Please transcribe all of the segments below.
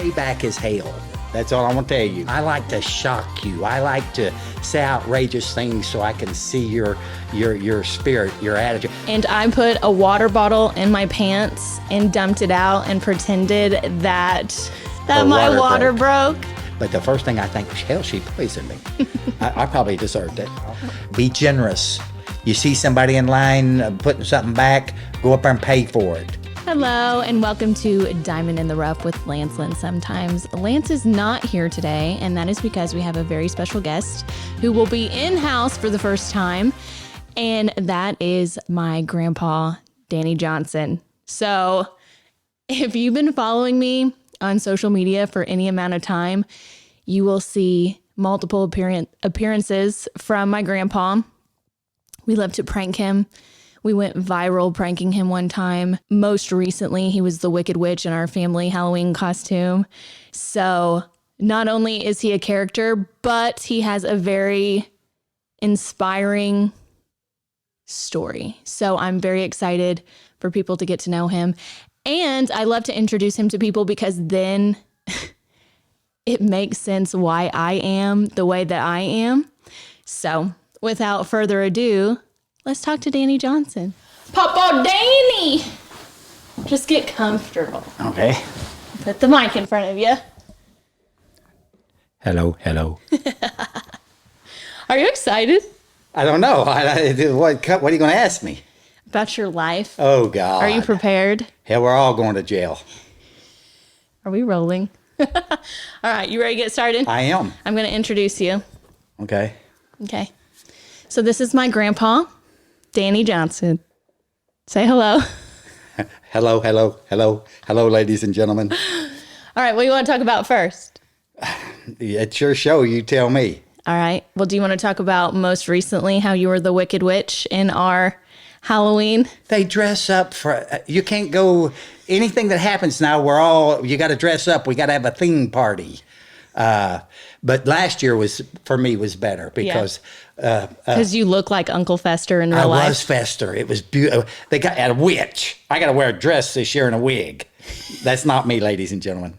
Payback is hell. That's all I want to tell you. I like to shock you. I like to say outrageous things so I can see your spirit, your attitude. And I put a water bottle in my pants and dumped it out and pretended that my water broke. But the first thing I think, hell, she poisoned me. I probably deserved it. Be generous. You see somebody in line putting something back, go up there and pay for it. Hello, and welcome to Dymin in the Rough with Lance Sometimes. Lance is not here today, and that is because we have a very special guest who will be in-house for the first time, and that is my grandpa, Danny Johnson. So if you've been following me on social media for any amount of time, you will see multiple appearances from my grandpa. We love to prank him. We went viral pranking him one time. Most recently, he was the Wicked Witch in our family Halloween costume. So not only is he a character, but he has a very inspiring story. So I'm very excited for people to get to know him. And I love to introduce him to people because then it makes sense why I am the way that I am. So without further ado, let's talk to Danny Johnson. Pawpaw Danny! Just get comfortable. Okay. Put the mic in front of you. Hello, hello. Are you excited? I don't know. What are you going to ask me? About your life? Oh, God. Are you prepared? Hell, we're all going to jail. Are we rolling? All right, you ready to get started? I am. I'm going to introduce you. Okay. Okay. So this is my grandpa, Danny Johnson. Say hello. Hello, hello, hello, hello, ladies and gentlemen. All right, what do you want to talk about first? It's your show. You tell me. All right. Well, do you want to talk about most recently how you were the Wicked Witch in our Halloween? They dress up for, you can't go, anything that happens now, you got to dress up. We got to have a theme party. But last year for me was better because... Because you look like Uncle Fester in real life. I was Fester. It was beautiful. They got a witch. I got to wear a dress this year and a wig. That's not me, ladies and gentlemen.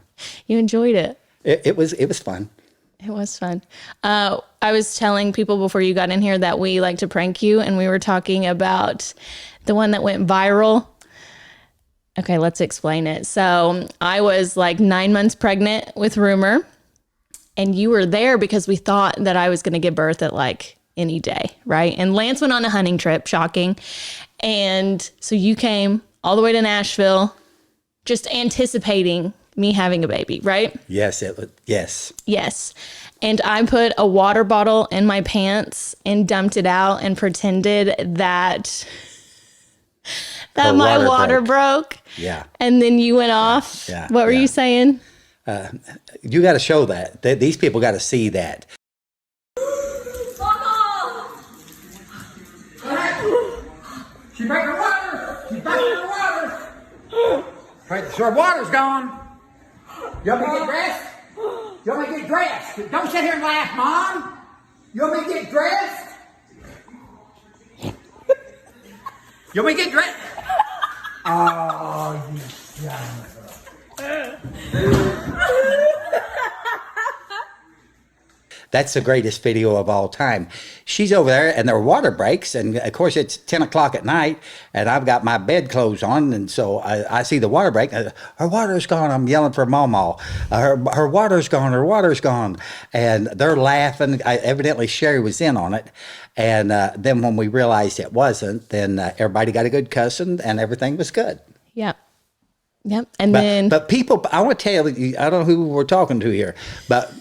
You enjoyed it. It was fun. It was fun. I was telling people before you got in here that we like to prank you, and we were talking about the one that went viral. Okay, let's explain it. So I was like 9 months pregnant with Rumor, and you were there because we thought that I was going to give birth at like any day, right? And Lance went on a hunting trip, shocking. And so you came all the way to Nashville, just anticipating me having a baby, right? Yes, yes. Yes. And I put a water bottle in my pants and dumped it out and pretended that my water broke. Yeah. And then you went off. Yeah. What were you saying? You got to show that. These people got to see that. She's back in the water! She's back in the water! Right, so her water's gone. You want me to get dressed? You want me to get dressed? Don't sit here and laugh, Mom! You want me to get dressed? You want me to get dressed? Oh, you son That's the greatest video of all time. She's over there and their water breaks. And of course it's 10 o'clock at night and I've got my bedclothes on. And so I see the water break. Her water's gone. I'm yelling for Mama. Her water's gone. Her water's gone. And they're laughing. Evidently Sherry was in on it. And then when we realized it wasn't, then everybody got a good cussing and everything was good. Yep. Yep. And but people, I want to tell you, I don't know who we're talking to here, but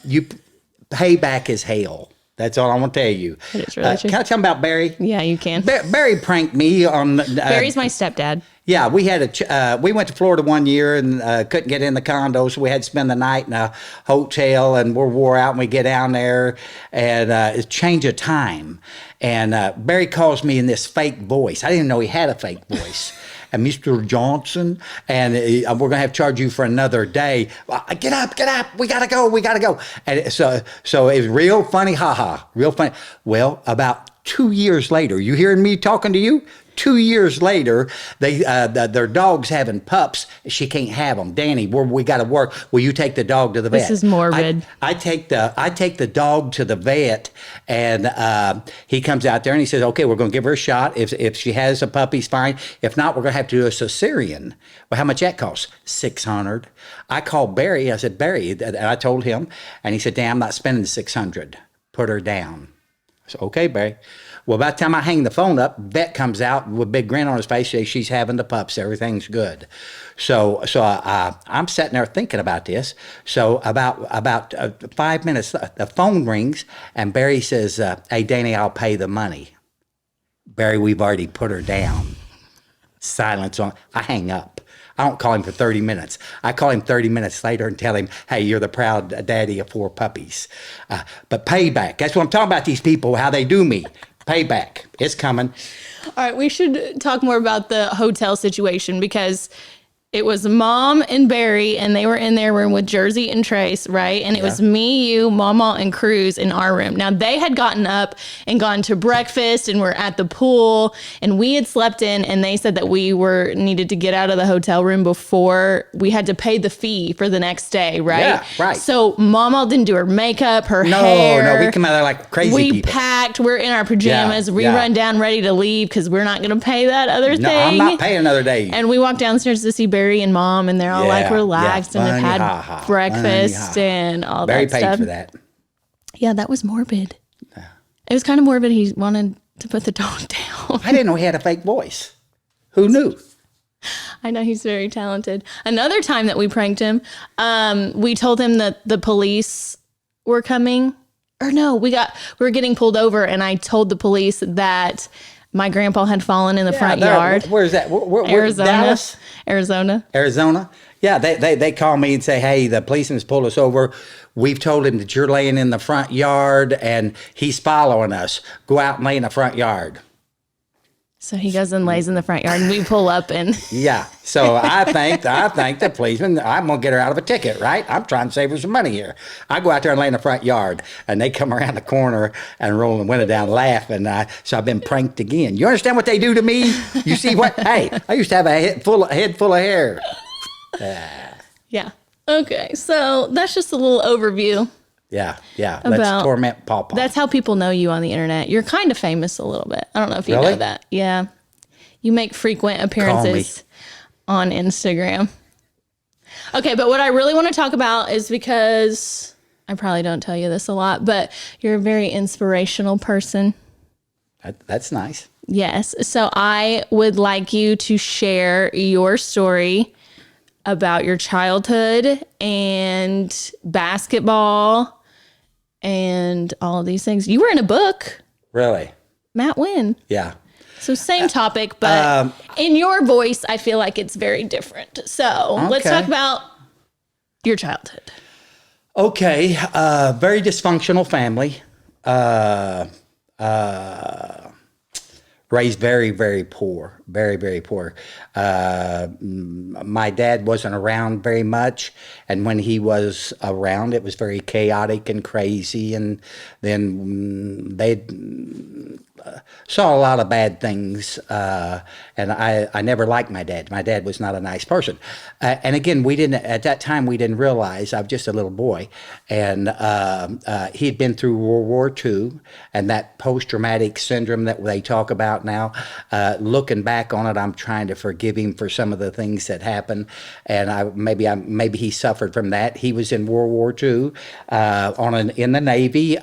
Payback is hell. That's all I want to tell you. It is really true. Can I tell them about Barry? Yeah, you can. Barry pranked me on... Barry's my stepdad. Yeah, we went to Florida one year and couldn't get in the condo, so we had to spend the night in a hotel, and we're wore out, and we get down there, and it's change of time. And Barry calls me in this fake voice. I didn't even know he had a fake voice. And Mr. Johnson, and we're going to have to charge you for another day. Get up, we got to go. And so it was real funny, real funny. Well, about 2 years later, you hearing me talking to you? 2 years later, their dog's having pups. She can't have them. Danny, we got to work. Will you take the dog to the vet? This is morbid. I take the dog to the vet, and he comes out there and he says, "Okay, we're going to give her a shot. If she has a puppy, fine. If not, we're going to have to do a cesarean." Well, how much that costs? $600. I called Barry. I said, "Barry," and I told him, and he said, "Damn, I'm not spending $600. Put her down." I said, "Okay, Barry." Well, by the time I hang the phone up, vet comes out with a big grin on his face, says she's having the pups, everything's good. So I'm sitting there thinking about this. So about 5 minutes, the phone rings, and Barry says, "Hey, Danny, I'll pay the money." Barry, we've already put her down. Silence on. I hang up. I don't call him for 30 minutes. I call him 30 minutes later and tell him, "Hey, you're the proud daddy of 4 puppies." But payback, that's what I'm talking about, these people, how they do me. Payback, it's coming. All right, we should talk more about the hotel situation because it was Mom and Barry, and they were in their room with Jersey and Trace, right? And it was me, you, Mama, and Cruz in our room. Now, they had gotten up and gone to breakfast and were at the pool, and we had slept in, and they said that we needed to get out of the hotel room before we had to pay the fee for the next day, right? Yeah, right. So Mama didn't do her makeup, her No, hair. we come out there like crazy we people. packed. We're in our pajamas. Yeah, we yeah. run down ready to leave because we're not going to pay that other No, thing. I'm not paying another day. And we walked downstairs to see Barry and Mom, and they're all like Yeah, relaxed yeah. and have Funny, had ha, ha. breakfast Funny, ha. and all Barry that paid stuff. for that. Yeah, that was morbid. It was kind of morbid. He wanted to put the dog down. I didn't know he had a fake voice. Who knew? I know he's very talented. Another time that we pranked him, we told him that the police were coming. Or no, we were getting pulled over, and I told the police that my grandpa had fallen in the front yard. Where's that? Where, Arizona. Dallas? Arizona. Yeah, they call me and say, "Hey, the policeman's pulled us over. We've told him that you're laying in the front yard and he's following us. Go out and lay in the front yard." So he goes and lays in the front yard, and we pull up and Yeah. So I think the policeman, I'm gonna get her out of a ticket, right? I'm trying to save her some money here. I go out there and lay in the front yard, and they come around the corner and roll the window down, laughing. So I've been pranked again. You understand what they do to me? You see what? Hey, I used to have a head full of hair. yeah. Okay, so that's just a little overview. Yeah. Let's torment Pawpaw. That's how people know you on the internet. You're kind of famous a little bit. I don't know if you Really? know that. Yeah. You make frequent appearances on Instagram. Okay, but what I really want to talk about is because I probably don't tell you this a lot, but you're a very inspirational person. That's nice. Yes. So I would like you to share your story about your childhood and basketball and all of these things. You were in a book, Really? Matt Wynn. Yeah. So same topic, but in your voice, I feel like it's very different. So let's Okay. talk about your childhood. Okay. Very dysfunctional family. Raised very, very poor. Very, very poor. My dad wasn't around very much, and when he was around, it was very chaotic and crazy, and then they saw a lot of bad things, and I never liked my dad. My dad was not a nice person. And again, at that time, we didn't realize, I was just a little boy, and he had been through World War II, and that post-traumatic syndrome that they talk about now. Looking back on it, I'm trying to forgive him for some of the things that happened, and maybe he suffered from that. He was in World War II, in the Navy.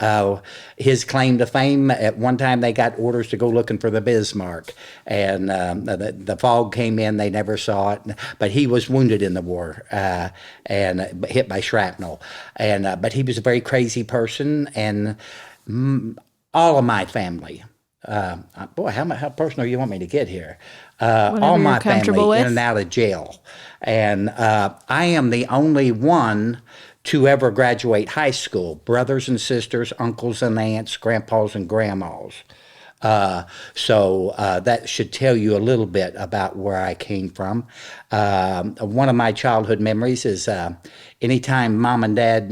His claim to fame, at one time they got orders to go looking for the Bismarck, and the fog came in. They never saw it, but he was wounded in the war and hit by shrapnel. But he was a very crazy person, and all of my family. Boy, how personal you want me to get here? All my family in and out of jail, and I am the only one to ever graduate high school. Brothers and sisters, uncles and aunts, grandpas and grandmas. So that should tell you a little bit about where I came from. One of my childhood memories is anytime mom and dad,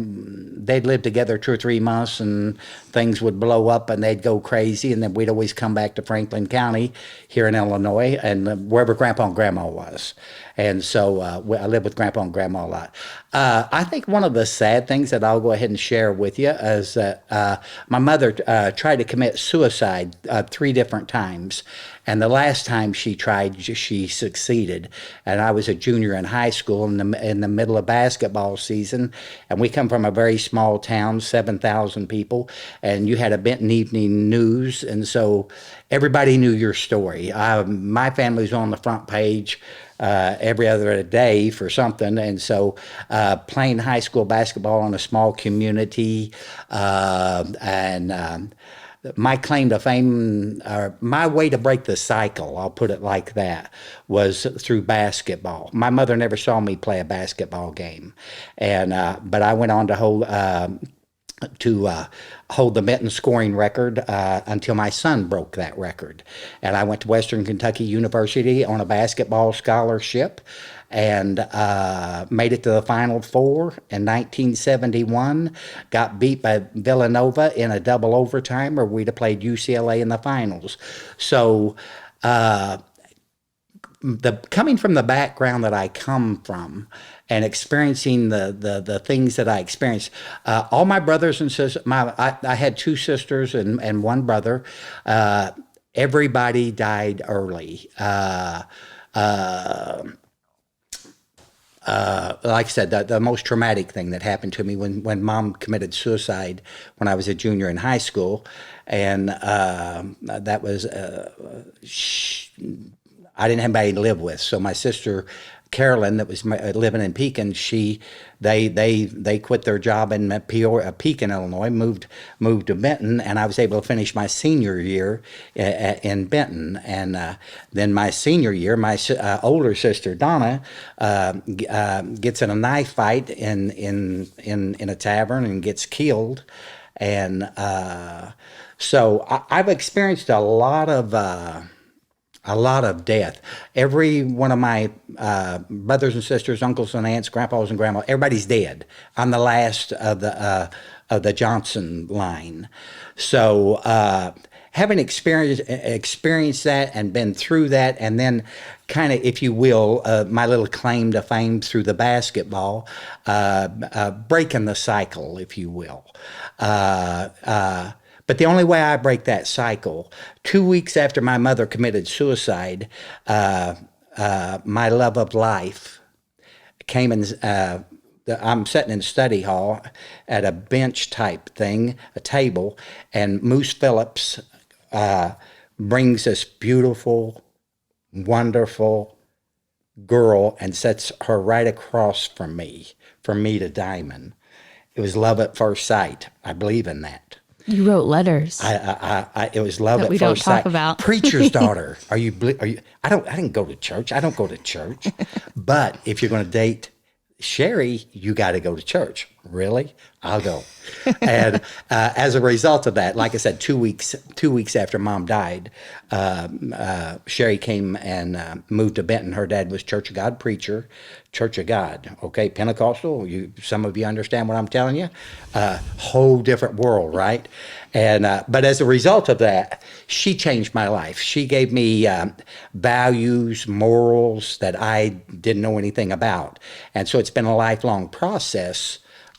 they'd live together 2 or 3 months and things would blow up and they'd go crazy, and then we'd always come back to Franklin County here in Illinois and wherever Grandpa and Grandma was. And so I lived with Grandpa and Grandma a lot. I think one of the sad things that I'll go ahead and share with you is that my mother tried to commit suicide 3 different times. And the last time she tried, she succeeded. And I was a junior in high school in the middle of basketball season. And we come from a very small town, 7,000 people. And you had a Benton Evening News. And so everybody knew your story. My family was on the front page every other day for something. And so playing high school basketball in a small community and my claim to fame, or my way to break the cycle, I'll put it like that, was through basketball. My mother never saw me play a basketball game, and but I went on to hold the Benton scoring record until my son broke that record. And I went to Western Kentucky University on a basketball scholarship and made it to the Final Four in 1971. Got beat by Villanova in a double overtime, or we'd have played UCLA in the finals. So coming from the background that I come from and experiencing the things that I experienced, all my brothers and sisters, I had 2 sisters and 1 brother. Everybody died early. Like I said, the most traumatic thing that happened to me when mom committed suicide when I was a junior in high school, and that was I didn't have anybody to live with, so my sister Carolyn, that was living in Pekin, they quit their job in Pekin, Illinois, moved to Benton, and I was able to finish my senior year in Benton. And then my senior year, my older sister Donna gets in a knife fight in a tavern and gets killed. And so I've experienced a lot of death. Every one of my brothers and sisters, uncles and aunts, grandpas and grandmas, everybody's dead. I'm the last of the Johnson line. So having experienced that and been through that, and then kind of, if you will, my little claim to fame through the basketball, breaking the cycle, if you will. But the only way I break that cycle, 2 weeks after my mother committed suicide, my love of life came in. I'm sitting in study hall at a bench type thing, a table, and Moose Phillips brings this beautiful, wonderful girl and sets her right across from me to Dymin. It was love at first sight. I believe in that. You wrote letters. It was love that at we first don't talk sight. about. Preacher's daughter. Are you? I didn't go to church. I don't go to church. But if you're going to date Sherry, you got to go to church. Really? I'll go. And as a result of that, like I said, 2 weeks after Mom died, Sherry came and moved to Benton. Her dad was Church of God preacher, Church of God. Okay, Pentecostal. Some of you understand what I'm telling you. Whole different world, right? And but as a result of that, she changed my life. She gave me values, morals that I didn't know anything about, and so it's been a lifelong process.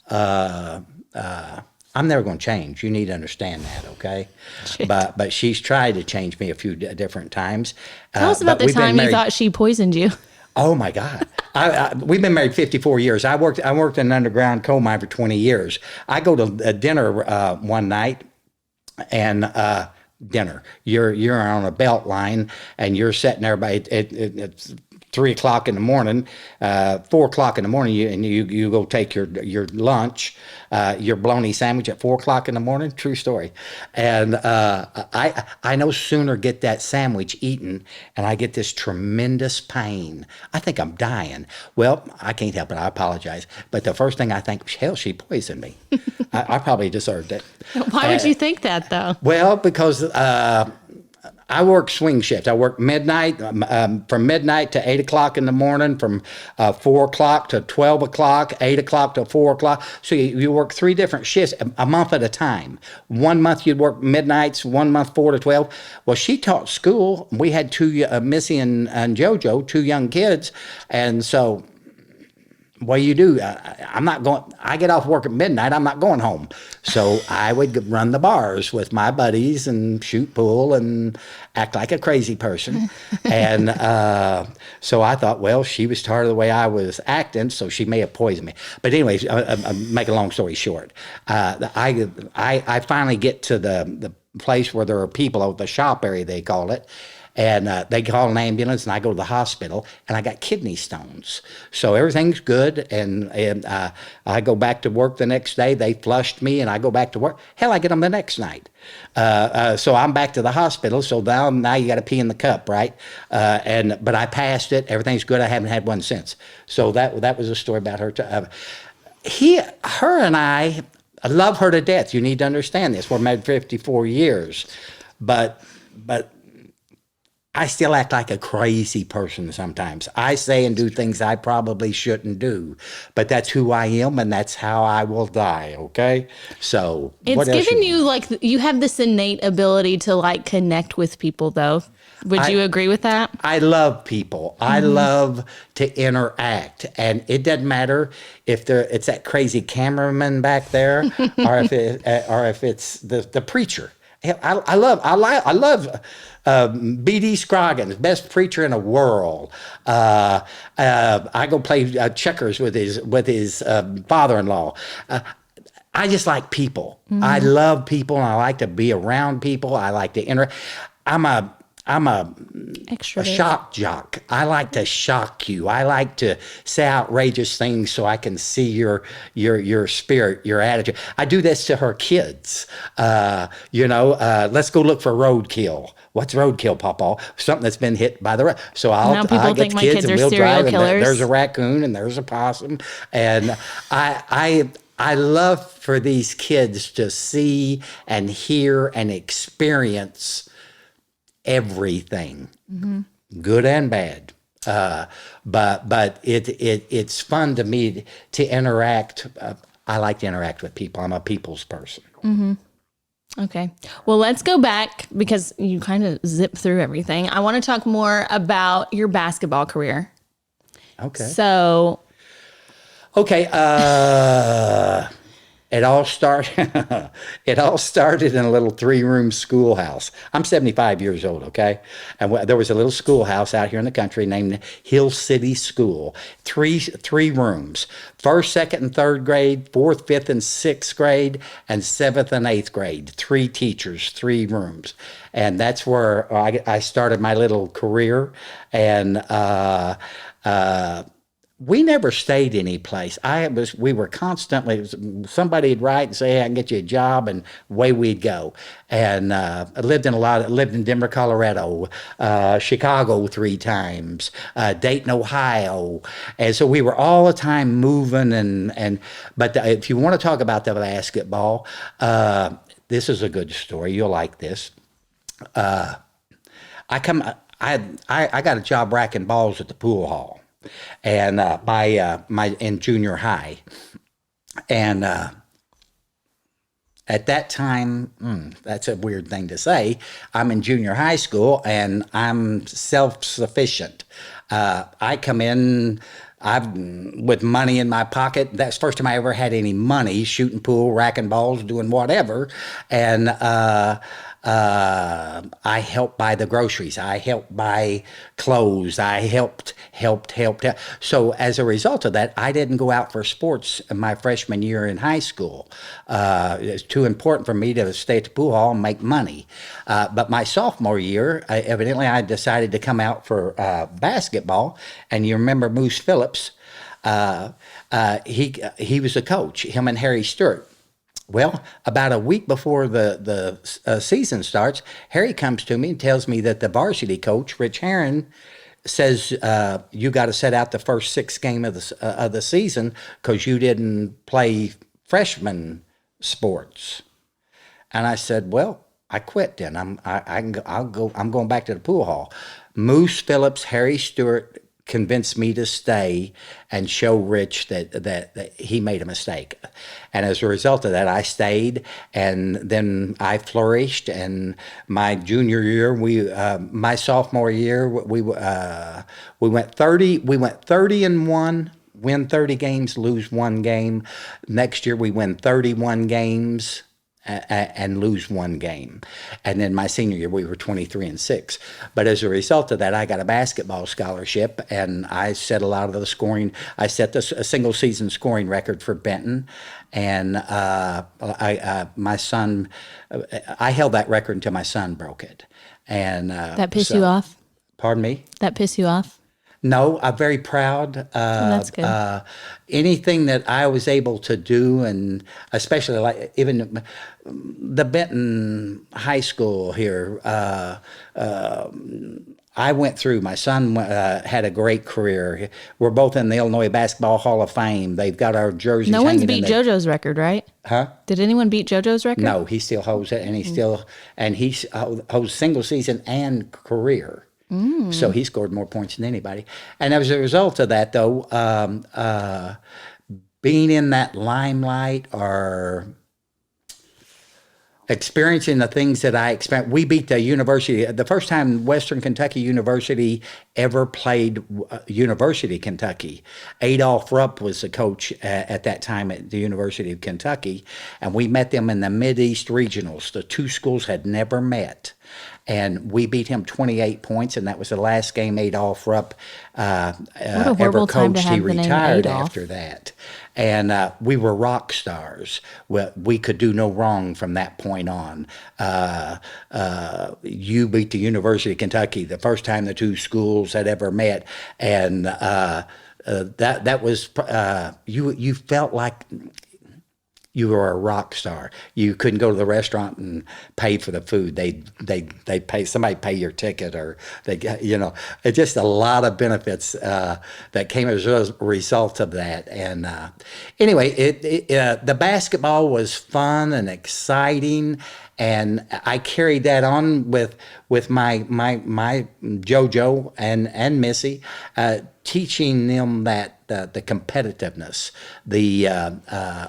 I'm never going to change. You need to understand that, okay? But she's tried to change me a few different times. Tell us about the time you thought she poisoned you. Oh my God! We've been married 54 years. I worked in an underground coal mine for 20 years. I go to dinner one night, and dinner. You're on a belt line, and you're sitting there by it's 3 o'clock in the morning, 4 o'clock in the morning, you go take your lunch, your bologna sandwich at 4 o'clock in the morning. True story. And I no sooner get that sandwich eaten, and I get this tremendous pain. I think I'm dying. Well, I can't help it. I apologize. But the first thing I think, hell, she poisoned me. I probably deserved it. Why would you think that, though? Well, because I work swing shifts. I work midnight, from midnight to 8 o'clock in the morning, from 4 o'clock to 12 o'clock, 8 o'clock to 4 o'clock. So you work 3 different shifts a month at a time. 1 month you'd work midnights, 1 month 4 to 12. Well, she taught school. We had 2, Missy and JoJo, 2 young kids. And so what do? I'm not going. I get off work at midnight. I'm not going home. So I would run the bars with my buddies and shoot pool and act like a crazy person. And so I thought, well, she was tired of the way I was acting, so she may have poisoned me. But anyways, make a long story short, I finally get to the place where there are people over the shop area, they call it. And they call an ambulance, and I go to the hospital, and I got kidney stones. So everything's good, and I go back to work the next day. They flushed me, and I go back to work. Hell, I get them the next night. So I'm back to the hospital. So now you got to pee in the cup, right? But I passed it. Everything's good. I haven't had one since. So that was a story about her. Her and I love her to death. You need to understand this. We're married 54 years, but I still act like a crazy person sometimes. I say and do things I probably shouldn't do, but that's who I am, and that's how I will die. Okay, so it's given you like you have this innate ability to like connect with people, though. Would you agree with that? I love people. I love to interact, and it doesn't matter if it's that crazy cameraman back there, or if it's the preacher. I love B.D. Scroggins, best preacher in the world. I go play checkers with his father-in-law. I just like people. I love people, and I like to be around people. I like to interact. I'm a shock jock. I like to shock you. I like to say outrageous things so I can see your spirit, your attitude. I do this to her kids. Let's go look for roadkill. What's roadkill, Pawpaw? Something that's been hit by the so I'll get the kids and we'll drive. And there's a raccoon and there's a possum, and I love for these kids to see and hear and experience everything, good and bad. But it's fun to me to interact. I like to interact with people. I'm a people's person. Mm-hmm. Okay. Well, let's go back because you kind of zip through everything. I want to talk more about your basketball career. Okay. So. Okay. It all started in a little 3-room schoolhouse. I'm 75 years old, okay? And there was a little schoolhouse out here in the country named Hill City School. Three rooms. 1st, 2nd, and 3rd grade, 4th, 5th, and 6th grade, and 7th and 8th grade. 3 teachers, 3 rooms. And that's where I started my little career. And we never stayed any place. We were constantly, somebody'd write and say, hey, I can get you a job, and away we'd go. And I lived in Denver, Colorado, Chicago 3 times, Dayton, Ohio. And so we were all the time moving but if you want to talk about the basketball, this is a good story. You'll like this. I got a job racking balls at the pool hall. And in junior high, and at that time, that's a weird thing to say. I'm in junior high school, and I'm self-sufficient. I come in. With money in my pocket. That's the first time I ever had any money, shooting pool, racking balls, doing whatever. And I helped buy the groceries. I helped buy clothes. I helped. So as a result of that, I didn't go out for sports in my freshman year in high school. It's too important for me to stay at the pool hall and make money. But my sophomore year, evidently I decided to come out for basketball. And you remember Moose Phillips, he was the coach, him and Harry Stewart. Well, about a week before the season starts, Harry comes to me and tells me that the varsity coach, Rich Herron, says you got to set out the first 6 games of the season because you didn't play freshman sports. And I said, well, I quit then. I can go, I'll go. I'm going back to the pool hall. Moose Phillips, Harry Stewart convinced me to stay and show Rich that he made a mistake. And as a result of that, I stayed, and then I flourished. And my junior year, my sophomore year, we went 30. We went 30-1. Win 30 games, lose one game. Next year, we win 31 games and lose one game. And then my senior year, we were 23-6. But as a result of that, I got a basketball scholarship, and I set a lot of the scoring. I set a single season scoring record for Benton, and my son, I held that record until my son broke it. And That pissed you off? Pardon me? That pissed you off? No, I'm very proud. That's good. Anything that I was able to do, and especially like even the Benton High School here, I went through. My son had a great career. We're both in the Illinois Basketball Hall of Fame. They've got our jerseys. No one's hanging beat JoJo's record, right? Huh? Did anyone beat JoJo's record? No, he still holds it, and he holds single season and career. So he scored more points than anybody. And as a result of that, though, being in that limelight or experiencing the things that I experienced, we beat the university. The first time Western Kentucky University ever played University Kentucky, Adolph Rupp was the coach at that time at the University of Kentucky, and we met them in the Mid-East Regionals. The two schools had never met. And we beat him 28 points, and that was the last game Adolph Rupp ever coached. He retired after that. And we were rock stars. We could do no wrong from that point on. You beat the University of Kentucky the first time the two schools had ever met, and that was you felt like you were a rock star. You couldn't go to the restaurant and pay for the food. They pay, somebody pay your ticket, or it's just a lot of benefits that came as a result of that. And anyway, the basketball was fun and exciting, and I carried that on with my JoJo and Missy, teaching them that the competitiveness, the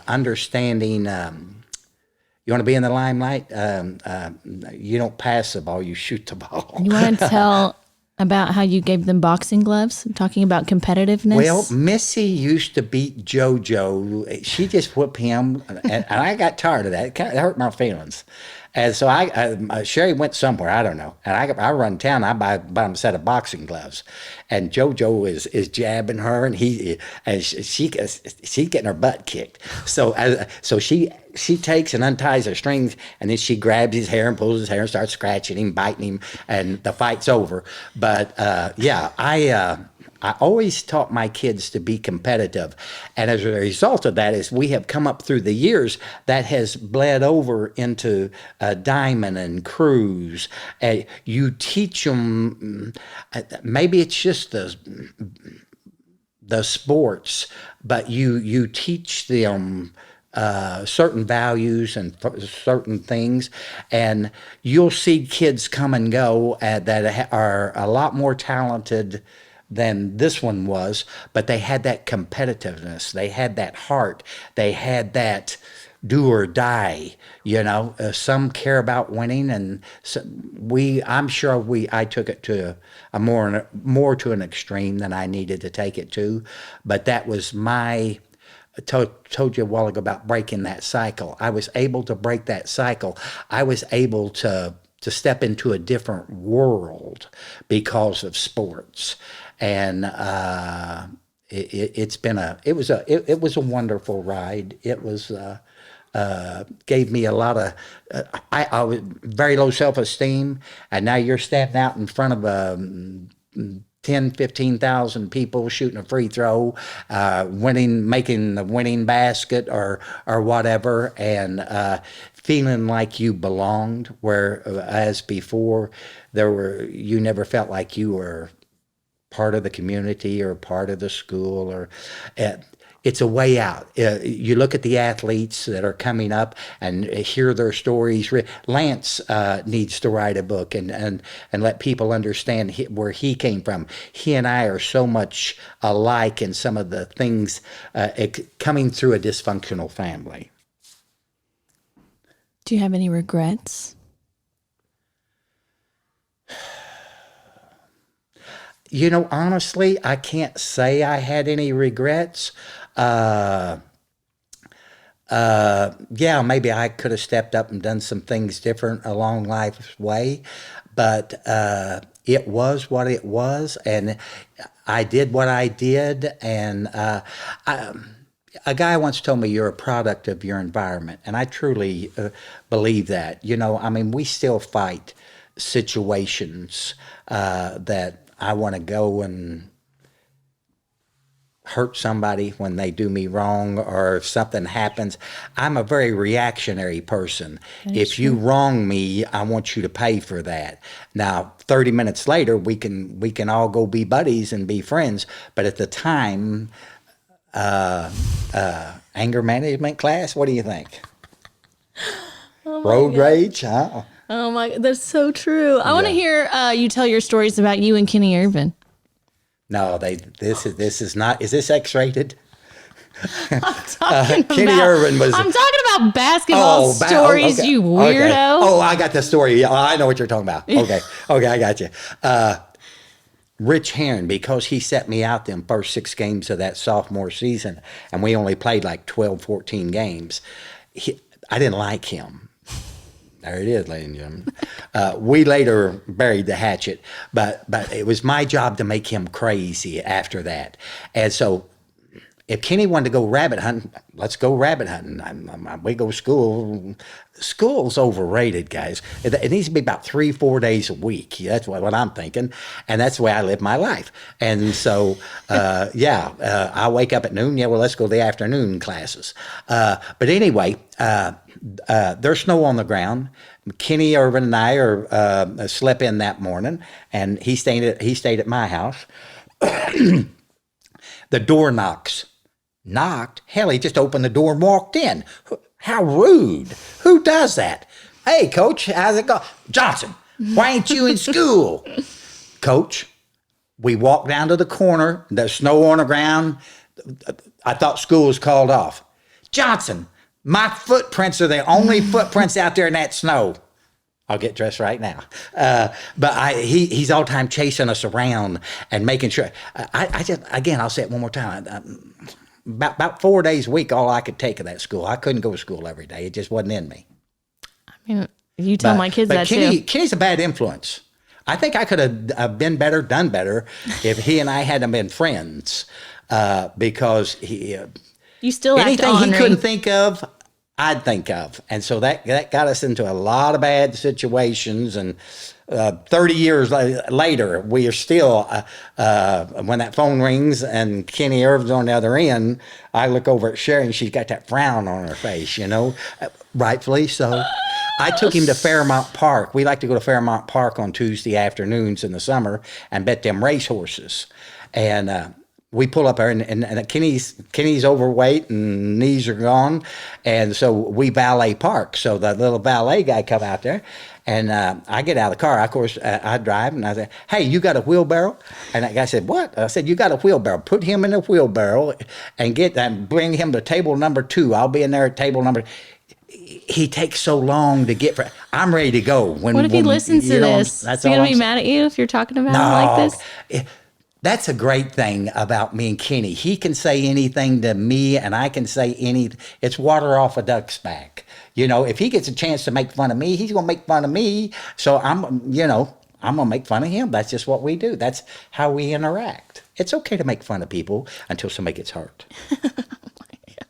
understanding. You want to be in the limelight? You don't pass the ball; you shoot the ball. You want to tell about how you gave them boxing gloves? Talking about competitiveness. Well, Missy used to beat JoJo. She just whooped him, and I got tired of that. It hurt my feelings. And so Sherry went somewhere, I don't know. And I run town, I buy him a set of boxing gloves. And JoJo is jabbing her, and she's getting her butt kicked. So she takes and unties her strings, and then she grabs his hair and pulls his hair and starts scratching him, biting him, and the fight's over. But I always taught my kids to be competitive. And as a result of that, as we have come up through the years, that has bled over into Dymin and Cruz. You teach them, maybe it's just the sports, but you teach them certain values and certain things, and you'll see kids come and go that are a lot more talented than this one was, but they had that competitiveness, they had that heart, they had that do or die. Some care about winning, and I'm sure I took it to a more to an extreme than I needed to take it to, but that was my. Told you a while ago about breaking that cycle. I was able to break that cycle. I was able to step into a different world because of sports, and it was a wonderful ride. It was gave me a lot of I was very low self-esteem, and now you're standing out in front of 10,000-15,000 people shooting a free throw, making the winning basket or whatever, and feeling like you belonged, whereas before you never felt like you were part of the community or part of the school, or it's a way out. You look at the athletes that are coming up and hear their stories. Lance needs to write a book and let people understand where he came from. He and I are so much alike in some of the things coming through a dysfunctional family. Do you have any regrets? You know, honestly, I can't say I had any regrets. Yeah, maybe I could have stepped up and done some things different along life's way, but it was what it was, and I did what I did, and a guy once told me you're a product of your environment, and I truly believe that. You know, I mean, we still fight situations that I want to go and hurt somebody when they do me wrong, or if something happens. I'm a very reactionary person. If you wrong me, I want you to pay for that. Now, 30 minutes later, we can all go be buddies and be friends. But at the time, anger management class, what do you think? Road rage? Huh? Oh my, that's so true. I want to hear you tell your stories about you and Kenny Irvin. No, this is not. Is this X-rated? I'm talking Kenny Irvin was. I'm talking about basketball stories, okay, you weirdo. Okay. Oh, I got the story. Yeah, I know what you're talking about. Okay, I got you. Rich Heron, because he set me out them first 6 games of that sophomore season, and we only played like 12, 14 games. I didn't like him. There it is, ladies and gentlemen. We later buried the hatchet, but it was my job to make him crazy after that. And so if Kenny wanted to go rabbit hunting, let's go rabbit hunting. We go school. School's overrated, guys. It needs to be about 3-4 days a week. That's what I'm thinking. And that's the way I live my life. And so, I wake up at noon. Yeah, well, let's go to the afternoon classes. But anyway, there's snow on the ground. Kenny Irvin and I slept in that morning, and he stayed at my house. The door knocked. Hell, he just opened the door and walked in. How rude. Who does that? Hey, Coach, how's it going? Johnson, why ain't you in school? Coach, we walked down to the corner. There's snow on the ground. I thought school was called off. Johnson, my footprints are the only footprints out there in that snow. I'll get dressed right now. But he's all the time chasing us around and making sure. I'll say it one more time. About 4 days a week, all I could take of that school. I couldn't go to school every day. It just wasn't in me. I mean, you tell my kids that too. Kenny's a bad influence. I think I could have done better if he and I hadn't been friends, because you still anything he couldn't think of, I'd think of. And so that got us into a lot of bad situations. And 30 years later, we are still, when that phone rings and Kenny Irvin's on the other end, I look over at Sherry and she's got that frown on her face, rightfully so. I took him to Fairmount Park. We like to go to Fairmount Park on Tuesday afternoons in the summer and bet them racehorses. And we pull up there, and Kenny's overweight and knees are gone, and so we valet park. So the little valet guy come out there, and I get out of the car. Of course, I drive, and I say, "Hey, you got a wheelbarrow?" And that guy said, "What?" I said, "You got a wheelbarrow. Put him in a wheelbarrow and bring him to table number 2. I'll be in there at table number." He takes so long to get. I'm ready to go. What if he listens to this? Is he gonna be mad at you if you're talking about him like this? That's a great thing about me and Kenny. He can say anything to me, and I can say anything. It's water off a duck's back. If he gets a chance to make fun of me, he's going to make fun of me. So I'm going to make fun of him. That's just what we do. That's how we interact. It's okay to make fun of people until somebody gets hurt. Oh my God.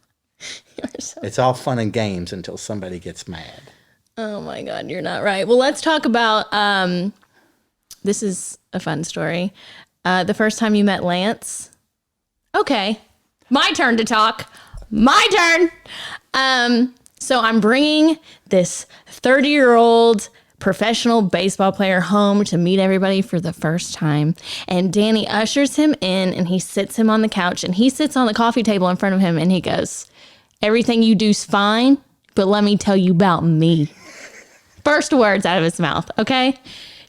It's all fun and games until somebody gets mad. Oh my God, you're not right. Well, let's talk about, this is a fun story. The first time you met Lance. Okay, my turn to talk. My turn. So I'm bringing this 30-year-old professional baseball player home to meet everybody for the first time. And Danny ushers him in and he sits him on the couch and he sits on the coffee table in front of him and he goes, "Everything you do's fine, but let me tell you about me." First words out of his mouth, okay?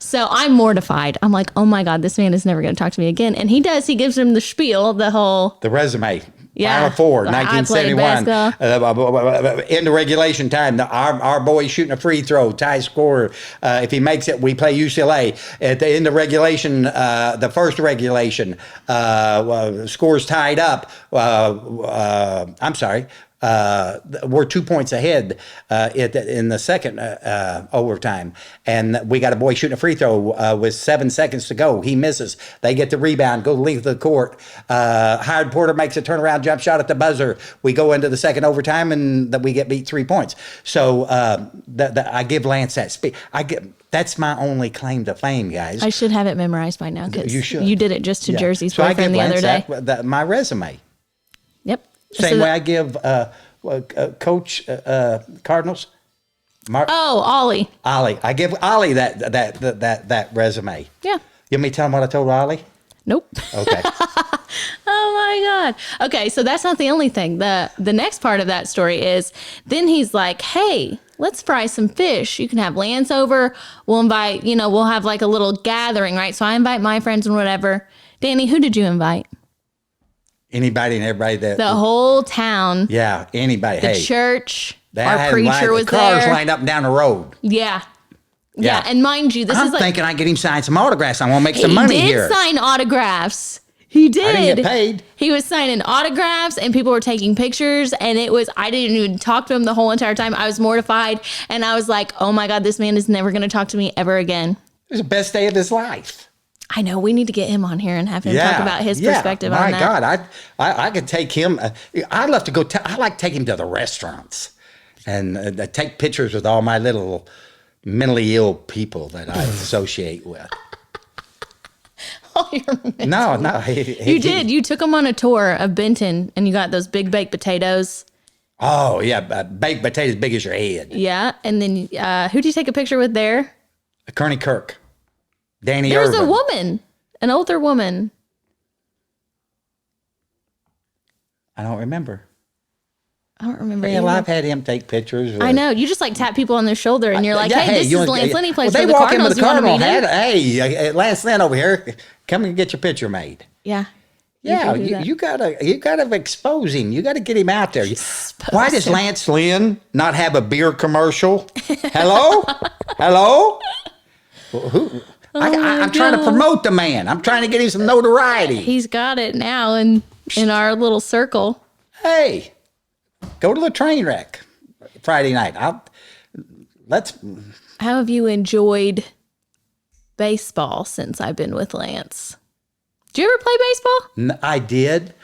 So I'm mortified. I'm like, oh my God, this man is never going to talk to me again. And he does. He gives him the spiel, the resume. Yeah. Final Four, I played 1971. Into regulation time. Our boy's shooting a free throw, tie score. If he makes it, we play UCLA. At the end of regulation, the first regulation, scores tied up. I'm sorry. We're 2 points ahead in the second overtime, and we got a boy shooting a free throw with 7 seconds to go. He misses. They get the rebound, go to the length of the court. Howard Porter makes a turnaround jump shot at the buzzer. We go into the second overtime, and we get beat 3 points. So I give Lance that speed. That's my only claim to fame, guys. I should have it memorized by now because you did it just to Jersey's so boyfriend the other day. My resume. Yep. Same way I give Coach Cardinals. Ollie. Ollie. I give Ollie that resume. Yeah. You want me to tell him what I told Ollie? Nope. Okay. Oh my God. Okay, so that's not the only thing. The next part of that story is then he's like, "Hey, let's fry some fish. You can have Lance over. We'll invite, we'll have like a little gathering, right?" So I invite my friends and whatever. Danny, who did you invite? Anybody and everybody the whole town. Yeah, anybody. The church. Our preacher was there. Cars lined up and down the road. Yeah. Yeah. And mind you, I'm thinking I get him sign some autographs. I want to make some money here. He did sign autographs. He did. I didn't get paid. He was signing autographs and people were taking pictures, and I didn't even talk to him the whole entire time. I was mortified and I was like, oh my God, this man is never going to talk to me ever again. It was the best day of his life. I know. We need to get him on here and have him talk about his perspective on that. My God, I could take him. I'd love to go. I like to take him to the restaurants and take pictures with all my little mentally ill people that I associate with. All your No. You did. You took him on a tour of Benton and you got those big baked potatoes. Oh, yeah. Baked potatoes big as your head. Yeah. And then who'd you take a picture with there? Kearney Kirk. Danny There was Irvin. a woman, an older woman. I don't remember. Either. I've had him take pictures. I know. You just like tap people on their shoulder and you're like, hey, this is Lance Lynn. He plays for the They walk in Cardinals. with the Cardinal hat. Hey, Lance Lynn over here. Come and get your picture made. Yeah. Yeah, you gotta expose him. You gotta get him out there. Why does Lance Lynn not have a beer commercial? Hello? Who? I'm trying to promote the man. I'm trying to get him some notoriety. He's got it now in our little circle. Hey, go to the train wreck Friday night. How have you enjoyed baseball since I've been with Lance? Did you ever play baseball? I did.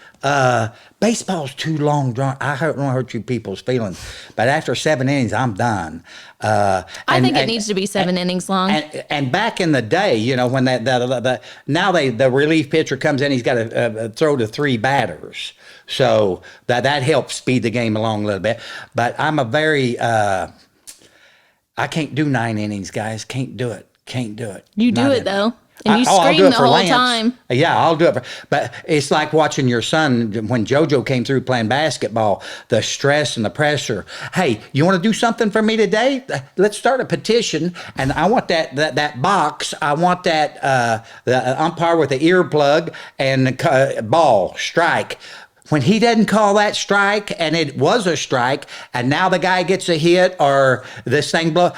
Baseball's too long drawn. I don't want to hurt you people's feelings, but after 7 innings, I'm done. I think it needs to be 7 innings long. And back in the day, when the relief pitcher comes in, he's got to throw to 3 batters, so that helps speed the game along a little bit. But I'm a very I can't do 9 innings, guys. Can't do it. You do it though. And you scream the whole time. Yeah, I'll do it. But it's like watching your son when JoJo came through playing basketball, the stress and the pressure. Hey, you want to do something for me today? Let's start a petition. And I want that box. I want that the umpire with the earplug and the ball, strike. When he doesn't call that strike, and it was a strike, and now the guy gets a hit or this thing blow,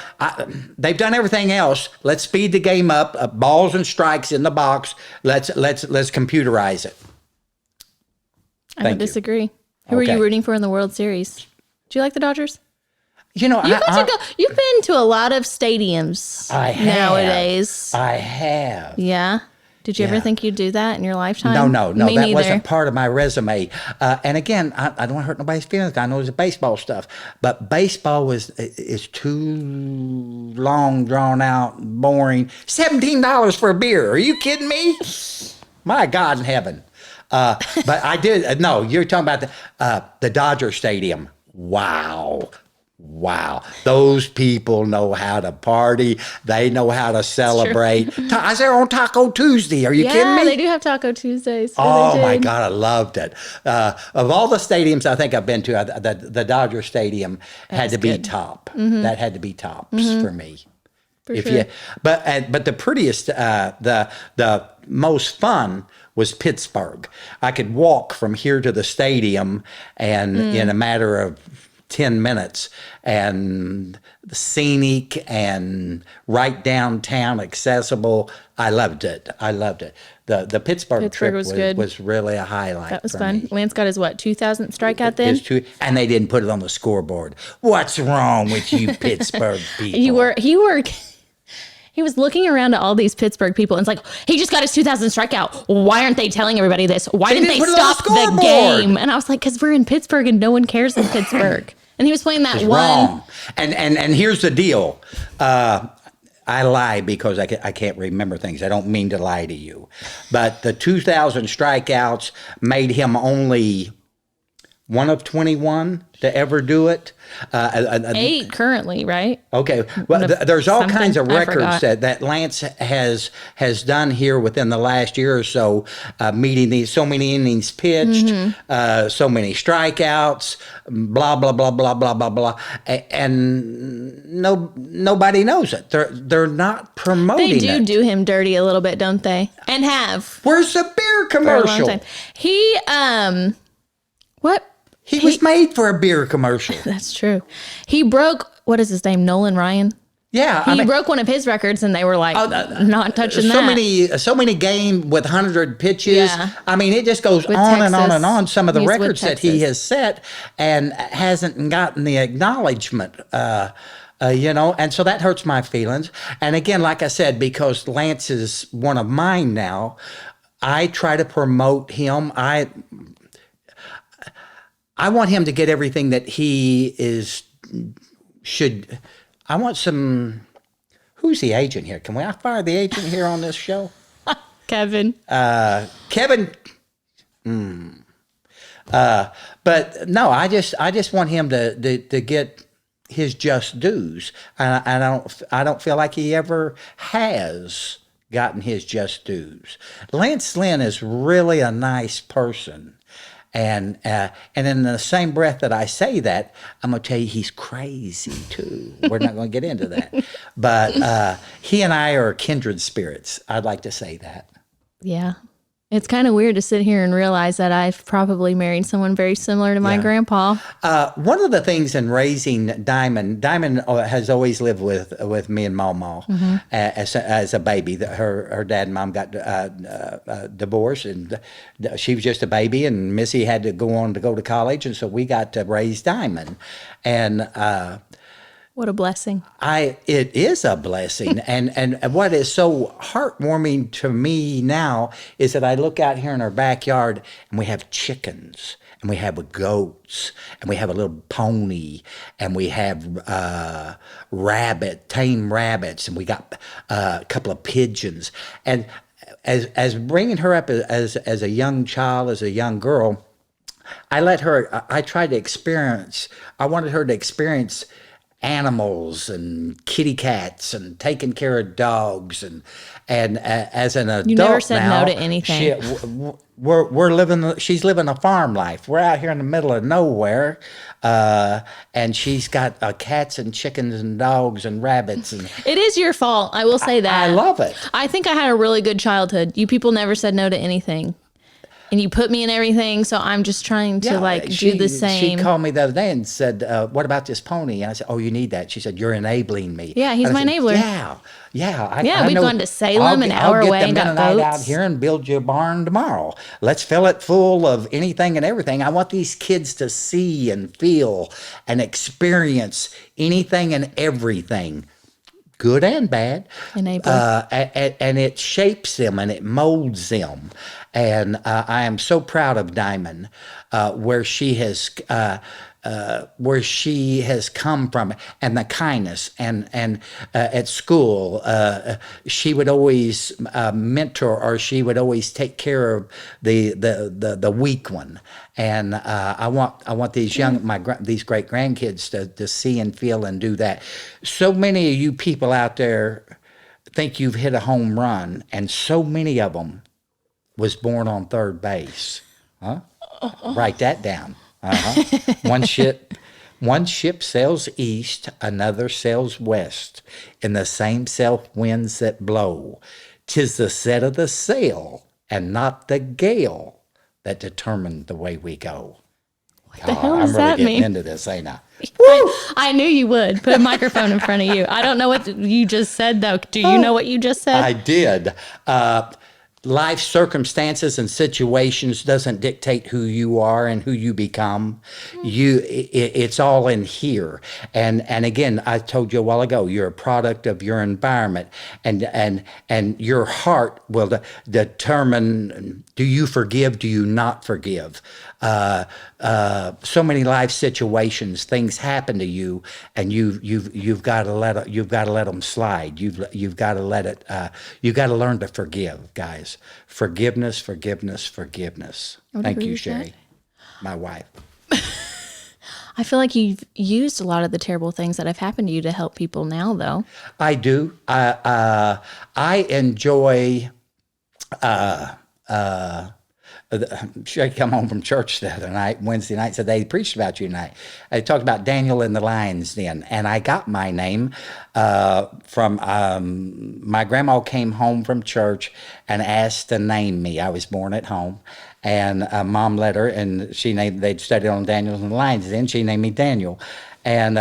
they've done everything else. Let's speed the game up. Balls and strikes in the box. Let's computerize it. I would disagree. Who are you rooting for in the World Series? Do you like the Dodgers? You've been to a lot of stadiums nowadays. I have. Yeah. Did you ever think you'd do that in your lifetime? No. That wasn't part of my resume. And again, I don't want to hurt nobody's feelings. I know it's baseball stuff, but baseball is too long, drawn out, boring. $17 for a beer? Are you kidding me? My God in heaven! But I did. No, you're talking about the Dodger Stadium. Wow. Wow, those people know how to party. They know how to celebrate. I was there on Taco Tuesday. Are you kidding me? Yeah, they do have Taco Tuesdays. So Oh my God, I loved it. Of all the stadiums I think I've been to, the Dodger Stadium had to be good. top. That had to be tops for me. For sure. But the prettiest, the most fun was Pittsburgh. I could walk from here to the stadium, and in a matter of 10 minutes, and scenic and right downtown, accessible. I loved it. The Pittsburgh trip was good. was really a highlight. That was for fun. me. Lance got his 2000th strikeout then? And they didn't put it on the scoreboard. What's wrong with you Pittsburgh people? He was looking around at all these Pittsburgh people and it's like, he just got his 2000 strikeout. Why aren't they telling everybody this? Why didn't they put it on the stop the scoreboard. game? And I was like, because we're in Pittsburgh and no one cares in Pittsburgh. And he was playing that It's one. wrong. And here's the deal. I lie because I can't remember things. I don't mean to lie to you. But the 2,000 strikeouts made him only one of 21 to ever do it. 8 currently, right? Okay. Well, there's all Something. kinds of I records forgot. that Lance has done here within the last year or so, meeting these so many innings pitched, so many strikeouts, blah blah blah blah blah blah blah, and nobody knows it. They're not promoting They it. do him dirty a little bit, don't they? And have Where's the beer for a long commercial? time. He what? He was made for a beer commercial. That's true. He broke, what is his name? Nolan Ryan. Yeah, He broke one of his records and they were like, not touching so that. so many game with 100 pitches. Yeah. I mean, it just goes With on and on Texas. and on. Some of the He's with records that he Texas. has set and hasn't gotten the acknowledgement. And so that hurts my feelings. And again, like I said, because Lance is one of mine now, I try to promote him. I want him to get everything that he should. I want some. Who's the agent here? Can I fire the agent here on this show? Kevin. Kevin. But no, I just want him to get his just dues. And I don't feel like he ever has gotten his just dues. Lance Lynn is really a nice person. And in the same breath that I say that, I'm going to tell you he's crazy too. We're not going to get into that. But he and I are kindred spirits. I'd like to say that. Yeah. It's kind of weird to sit here and realize that I've probably married someone very similar to my grandpa. One of the things in raising Dymin has always lived with me and Mama as a baby. Her dad and mom got divorced, and she was just a baby, and Missy had to go to college, and so we got to raise Dymin. And What a blessing. it is a blessing. and what is so heartwarming to me now is that I look out here in our backyard and we have chickens and we have goats and we have a little pony and we have tame rabbits, and we got a couple of pigeons. And as bringing her up as a young child, as a young girl, I wanted her to experience animals and kitty cats and taking care of dogs, and as an adult You never said now, no to anything. she's living a farm life. We're out here in the middle of nowhere, and she's got cats and chickens and dogs and rabbits, and It is your fault. I will say that. I love it. I think I had a really good childhood. You people never said no to anything. And you put me in everything, so I'm just trying to do the same. She called me the other day and said, "What about this pony?" And I said, "Oh, you need that." She said, "You're enabling me." Yeah, he's And I my said, enabler. Yeah. We've know. gone to Salem, an hour away, I'll and get got the Mennonite out goats. here and build you a barn tomorrow. Let's fill it full of anything and everything. I want these kids to see and feel and experience anything and everything, good and bad. Enabler. And it shapes them and it molds them. And I am so proud of Dymin, where she has where she has come from, and the kindness, and at school, she would always mentor, or she would always take care of the weak one. And I want these these great grandkids to see and feel and do that. So many of you people out there think you've hit a home run, and so many of them was born on third base. Huh? Write that down. Uh-huh. One ship sails east, another sails west. In the same south winds that blow, 'tis the set of the sail and not the gale that determined the way we go. What the hell I'm does really that getting mean? into this, ain't I? I knew you would. Put a microphone in front of you. I don't know what you just said, though. Do you know what you just said? I did. Life circumstances and situations doesn't dictate who you are and who you become. It's all in here. And again, I told you a while ago, you're a product of your environment, and your heart will determine, do you forgive, do you not forgive? So many life situations, things happen to you, and you've got to let them slide. You've got to let it. You've got to learn to forgive, guys. Forgiveness, forgiveness, forgiveness. Thank agree you, with Sherry, that. my wife. I feel like you've used a lot of the terrible things that have happened to you to help people now, though. I do. I enjoy. She come home from church the other night, Wednesday night, said they preached about you tonight. They talked about Daniel in the lion's den, and I got my name from my grandma came home from church and asked to name me. I was born at home, and mom let her, and they'd studied on Daniel in the lion's den. She named me Daniel, and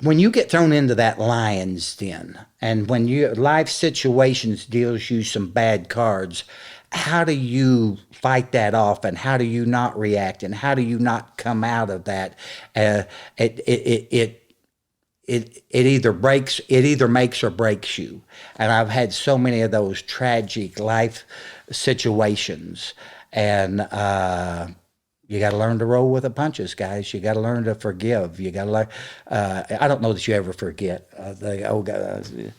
when you get thrown into that lion's den, and when life situations deals you some bad cards, how do you fight that off, and how do you not react, and how do you not come out of that? It either makes or breaks you. And I've had so many of those tragic life situations, and you got to learn to roll with the punches, guys. You got to learn to forgive. You got to learn. I don't know that you ever forget. The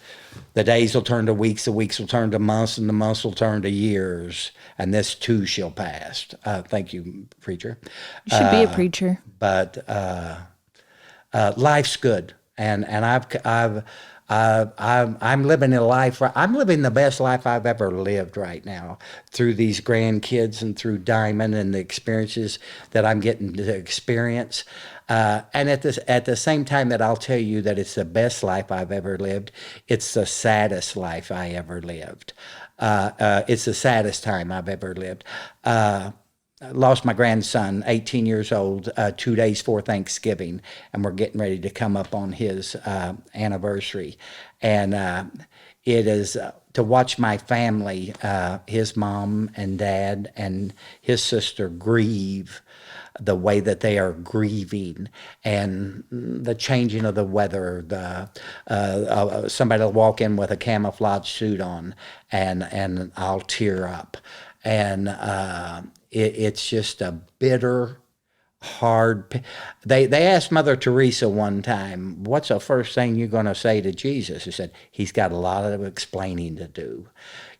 days will turn to weeks, the weeks will turn to months, and the months will turn to years. And this too shall pass. Thank you, preacher. You should be a preacher. But life's good, and I'm living a life. I'm living the best life I've ever lived right now through these grandkids and through Dymin and the experiences that I'm getting to experience. And at the same time that I'll tell you that it's the best life I've ever lived, it's the saddest life I ever lived. It's the saddest time I've ever lived. I lost my grandson, 18 years old, 2 days before Thanksgiving, and we're getting ready to come up on his anniversary. And it is to watch my family, his mom and dad and his sister grieve the way that they are grieving, and the changing of the weather, somebody will walk in with a camouflage suit on, and I'll tear up. And it's just a bitter, hard. They asked Mother Teresa one time, "What's the first thing you're going to say to Jesus?" She said, "He's got a lot of explaining to do."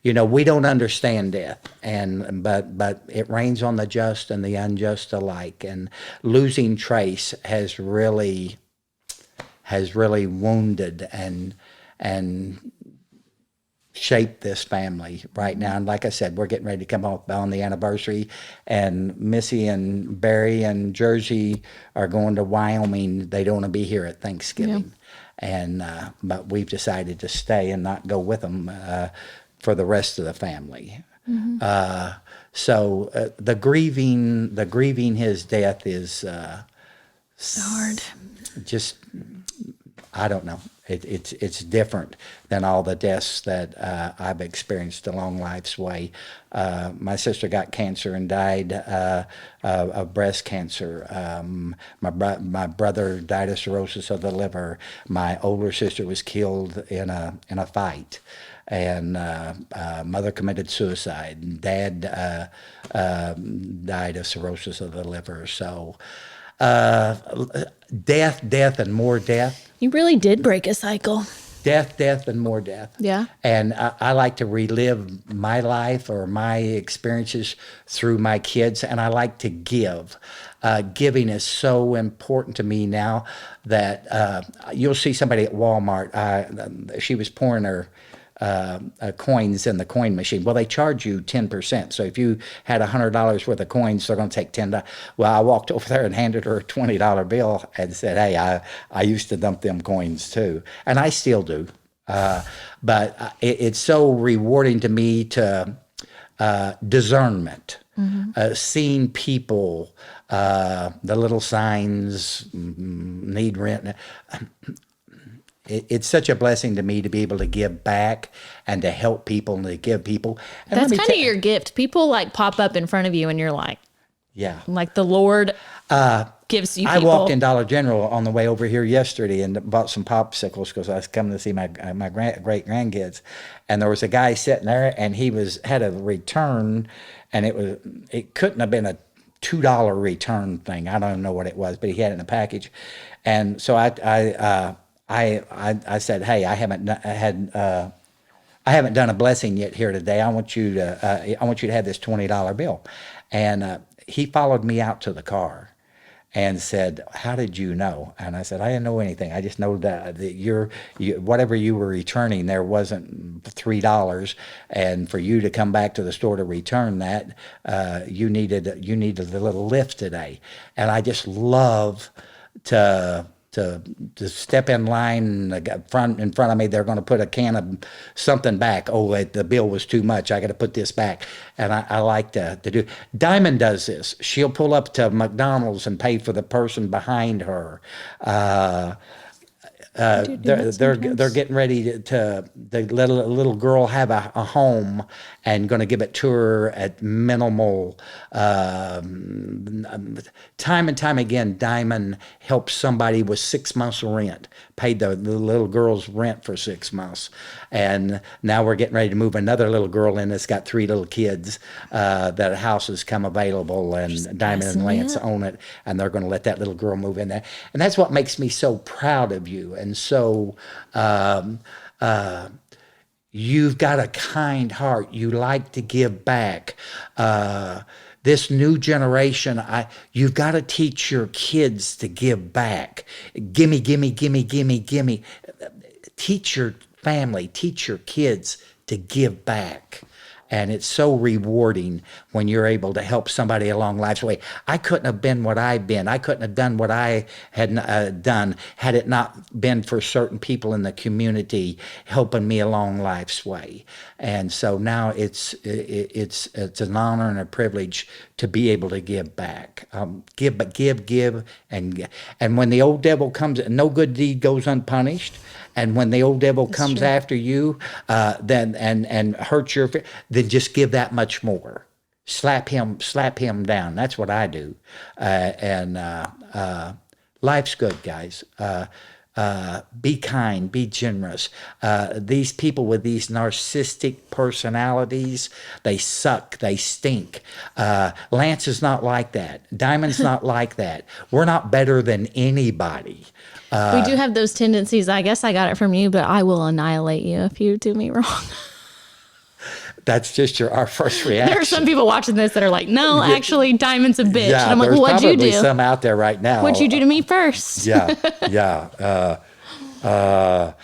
You know, we don't understand death, but it rains on the just and the unjust alike. And losing Trace has really wounded and shape this family right now. And like I said, we're getting ready to come up on the anniversary, and Missy and Barry and Jersey are going to Wyoming. They don't want to be here at Thanksgiving. And but we've decided to stay and not go with them for the rest of the family. So the grieving his death is Hard. just, I don't know. It's different than all the deaths that I've experienced along life's way. My sister got cancer and died of breast cancer. My brother died of cirrhosis of the liver. My older sister was killed in a fight. and mother committed suicide, and dad died of cirrhosis of the liver. So, death, and more death. You really did break a cycle. Death, and more death. Yeah. And I like to relive my life or my experiences through my kids, and I like to give. Giving is so important to me now that you'll see somebody at Walmart. She was pouring her coins in the coin machine. Well, they charge you 10%. So if you had $100 worth of coins, they're going to take $10. Well, I walked over there and handed her a $20 bill and said, "Hey, I used to dump them coins too, and I still do." But it's so rewarding to me to discernment, seeing people, the little signs, need rent. It's such a blessing to me to be able to give back and to help people and to give people. And That's kind of your gift. People like pop up in front of you and you're like, yeah. like the Lord gives you I people. walked in Dollar General on the way over here yesterday and bought some popsicles because I was coming to see my great grandkids, and there was a guy sitting there and he had a return, and it couldn't have been a $2 return thing. I don't know what it was, but he had it in a package, and so I said, "Hey, I haven't done a blessing yet here today. I want you to have this $20 bill." And he followed me out to the car and said, "How did you know?" And I said, "I didn't know anything. I just know that whatever you were returning there wasn't $3, and for you to come back to the store to return that, you needed a little lift today." And I just love to step in line in front of me. They're going to put a can of something back. Oh, the bill was too much. I got to put this back. And I like to do. Dymin does this. She'll pull up to McDonald's and pay for the person behind her. They're getting ready to the little girl have a home and going to give it to her at minimal. Time and time again, Dymin helped somebody with 6 months of rent, paid the little girl's rent for 6 months, and now we're getting ready to move another little girl in that's got 3 little kids. That a house has come available, and Dymin and Lance own it, and they're going to let that little girl move in there, and that's what makes me so proud of you. And so you've got a kind heart. You like to give back. This new generation, you've got to teach your kids to give back. Gimme, gimme, gimme, gimme, gimme. Teach your family, teach your kids to give back. And it's so rewarding when you're able to help somebody along life's way. I couldn't have been what I've been. I couldn't have done what I had done had it not been for certain people in the community helping me along life's way. And so now it's an honor and a privilege to be able to give back. Give, and when the old devil comes, no good deed goes unpunished. And when the old devil comes after you, then and hurts your, then just give that much more. Slap him down. That's what I do. Life's good, guys. Be kind, be generous. These people with these narcissistic personalities, they suck, they stink. Lance is not like that. Dymin's not like that. We're not better than anybody. We do have those tendencies. I guess I got it from you, but I will annihilate you if you do me wrong. That's just our first reaction. There are some people watching this that are like, "No, actually, Dymin's a bitch." Yeah, and I'm like, "Well, what'd you do?" There's probably some out there right now. What'd you do to me first? Yeah. I'm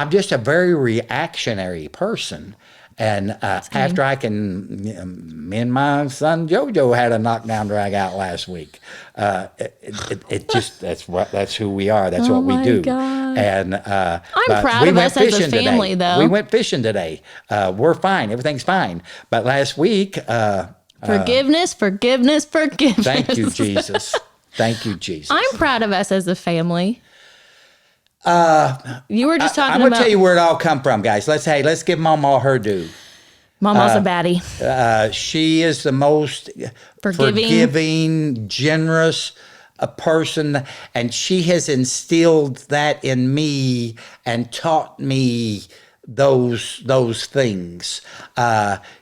just a very reactionary person. And after me and my son Jojo had a knockdown drag out last week. That's who we are. That's what we do. God. And I'm proud of us as a family, though. We went fishing today. We're fine. Everything's fine. But last week, forgiveness. Thank you, Jesus. Thank you, Jesus. I'm proud of us as a family. You were just talking I'm about. gonna tell you where it all come from, guys. Let's give Mama her due. Mama's a baddie. She is the most forgiving, generous person, and she has instilled that in me and taught me those things.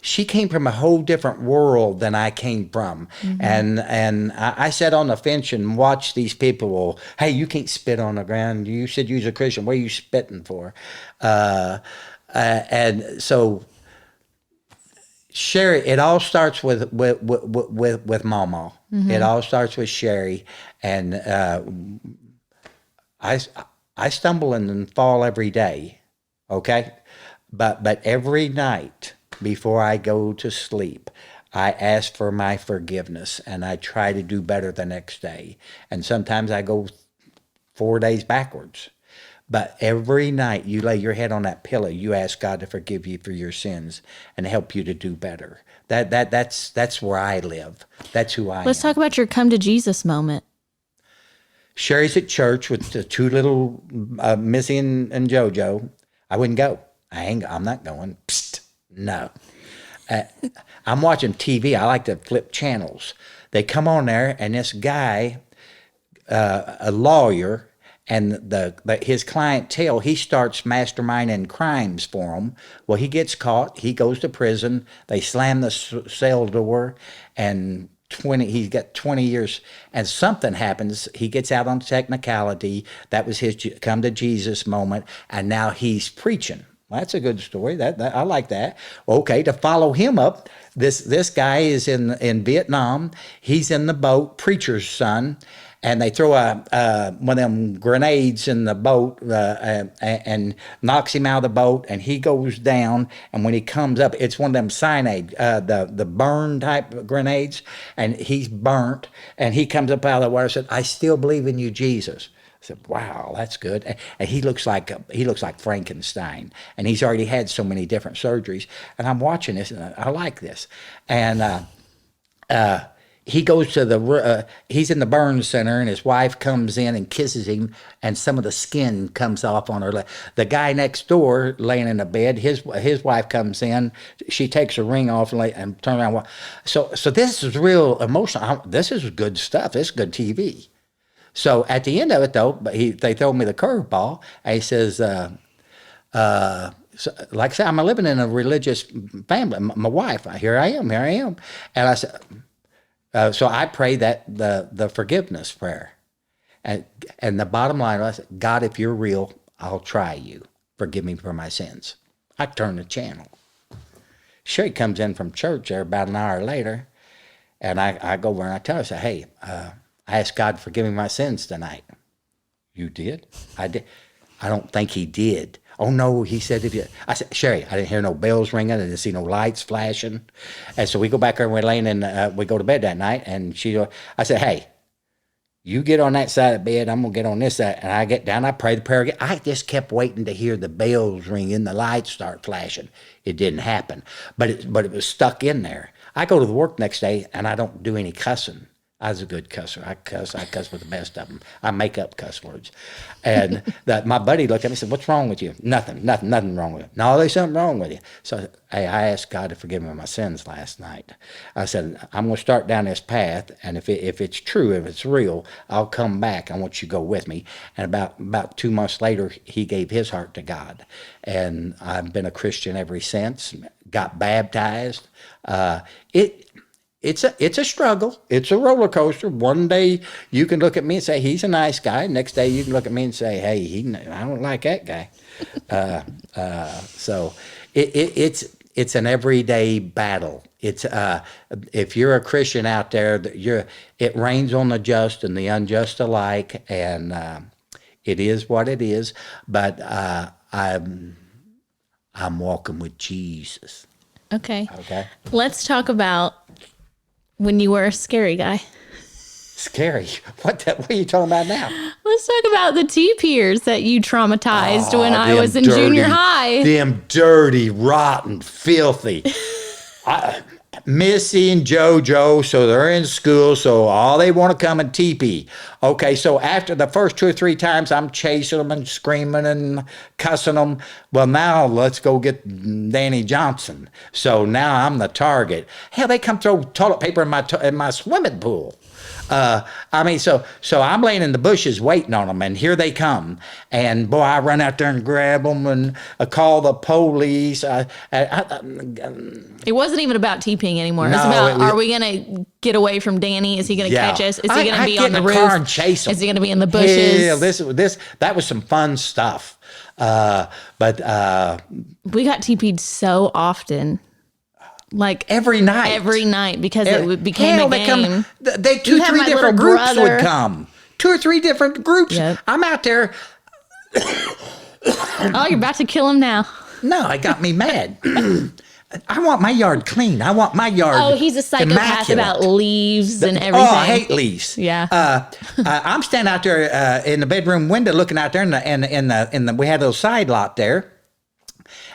She came from a whole different world than I came from, and I sat on the fence and watched these people. Well, hey, you can't spit on the ground. You said you're a Christian. What are you spitting for? And so, Sherry, it all starts with Mama. It all starts with Sherry, and I stumble and fall every day, okay? But every night before I go to sleep, I ask for my forgiveness, and I try to do better the next day. And sometimes I go 4 days backwards. But every night you lay your head on that pillow, you ask God to forgive you for your sins and help you to do better. That's where I live. That's who I am. Let's talk about your come to Jesus moment. Sherry's at church with the two little Missy and JoJo. I wouldn't go. I'm not going. Psst, no. I'm watching TV. I like to flip channels. They come on there, and this guy, a lawyer, and his clientele, he starts masterminding crimes for him. Well, he gets caught. He goes to prison. They slam the cell door, and he's got 20 years, and something happens. He gets out on technicality. That was his come to Jesus moment, and now he's preaching. Well, that's a good story. That I like that. Okay, to follow him up, this guy is in Vietnam. He's in the boat, preacher's son, and they throw one of them grenades in the boat and knocks him out of the boat, and he goes down. And when he comes up, it's one of them cyanide, the burn type grenades, and he's burnt. And he comes up out of the water and said, "I still believe in you, Jesus." I said, "Wow, that's good." And he looks like Frankenstein, and he's already had so many different surgeries. And I'm watching this, and I like this. And he goes to he's in the burn center, and his wife comes in and kisses him, and some of the skin comes off on her leg. The guy next door, laying in the bed, his wife comes in. She takes her ring off and turns around. So this is real emotional. This is good stuff. This is good TV. So at the end of it, though, they throw me the curveball, and he says, so, like I said, I'm living in a religious family. My wife, here I am. And I said, so I pray that the forgiveness prayer. And the bottom line was, God, if you're real, I'll try you. Forgive me for my sins. I turn the channel. Sherry comes in from church there about an hour later, and I go over and I tell her, I say, "Hey, I asked God to forgive me my sins tonight." "You did?" "I did." "I don't think he did." "Oh, no," he said. "If you," I said, "Sherry, I didn't hear no bells ringing. I didn't see no lights flashing." And so we go back there and we're laying we go to bed that night. And I said, "Hey, you get on that side of the bed. I'm going to get on this side." And I get down, I pray the prayer again. I just kept waiting to hear the bells ring and the lights start flashing. It didn't happen. But it was stuck in there. I go to the work next day, and I don't do any cussing. I was a good cusser. I cuss with the best of them. I make up cuss words. And my buddy looked at me and said, "What's wrong with you?" Nothing wrong with you." "No, there's something wrong with you." So I asked God to forgive me my sins last night. I said, "I'm going to start down this path, and if it's true, if it's real, I'll come back. I want you to go with me." And about 2 months later, he gave his heart to God. And I've been a Christian ever since, got baptized. It's a struggle. It's a roller coaster. One day you can look at me and say, "He's a nice guy." Next day you can look at me and say, "Hey, I don't like that guy." So it's an everyday battle. It's if you're a Christian out there, it rains on the just and the unjust alike, and it is what it is. But I'm walking with Jesus. Okay. Okay. Let's talk about when you were a scary guy. Scary? What are you talking about now? Let's talk about the T-peers that you traumatized when I was in junior high. Them dirty, rotten, filthy. Missy and JoJo, so they're in school, so all they want to come and teepee. Okay, so after the first 2 or 3 times, I'm chasing them and screaming and cussing them. Well, now let's go get Danny Johnson. So now I'm the target. Hell, they come throw toilet paper in my swimming pool. I mean, so I'm laying in the bushes waiting on them, and here they come. And boy, I run out there and grab them and call the police. It wasn't even about TPing anymore. It was No, about, it was- are we going to get away from Danny? Is he going to Yeah. catch us? Is he going to I'd be get on the in the roof? car and chase him. Is he going to be in the bushes? Yeah, that was some fun stuff. But We got TP'd so often. Like every night. Because it became a game. They You have 2-3 my different little groups brother. would come. 2 or 3 different groups. Yep. I'm out there. Oh, you're about to kill him now. No, it got me mad. I want my yard clean. I want my yard. Oh, he's a psychopath immaculate. about leaves and everything. Oh, I hate leaves. Yeah. I'm standing out there in the bedroom window, looking out there in the we had a little side lot there,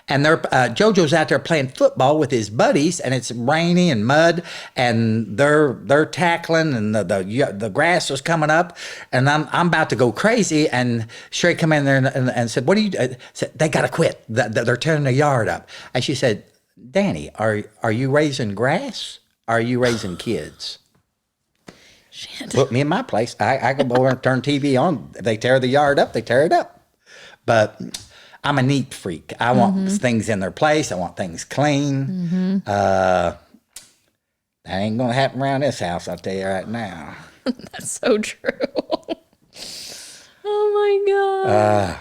and JoJo's out there playing football with his buddies, and it's rainy and mud, and they're tackling, and the grass was coming up, and I'm about to go crazy, and Sherry come in there and said, "What are you?" Said, "They gotta quit. They're tearing the yard up," and she said, "Danny, are you raising grass? Are you raising kids?" Shit. Put me in my place. I go over and turn TV on. If they tear the yard up, they tear it up. But I'm a neat freak. I want things in their place. I want things clean. That ain't going to happen around this house, I'll tell you right now. That's so true. Oh my God.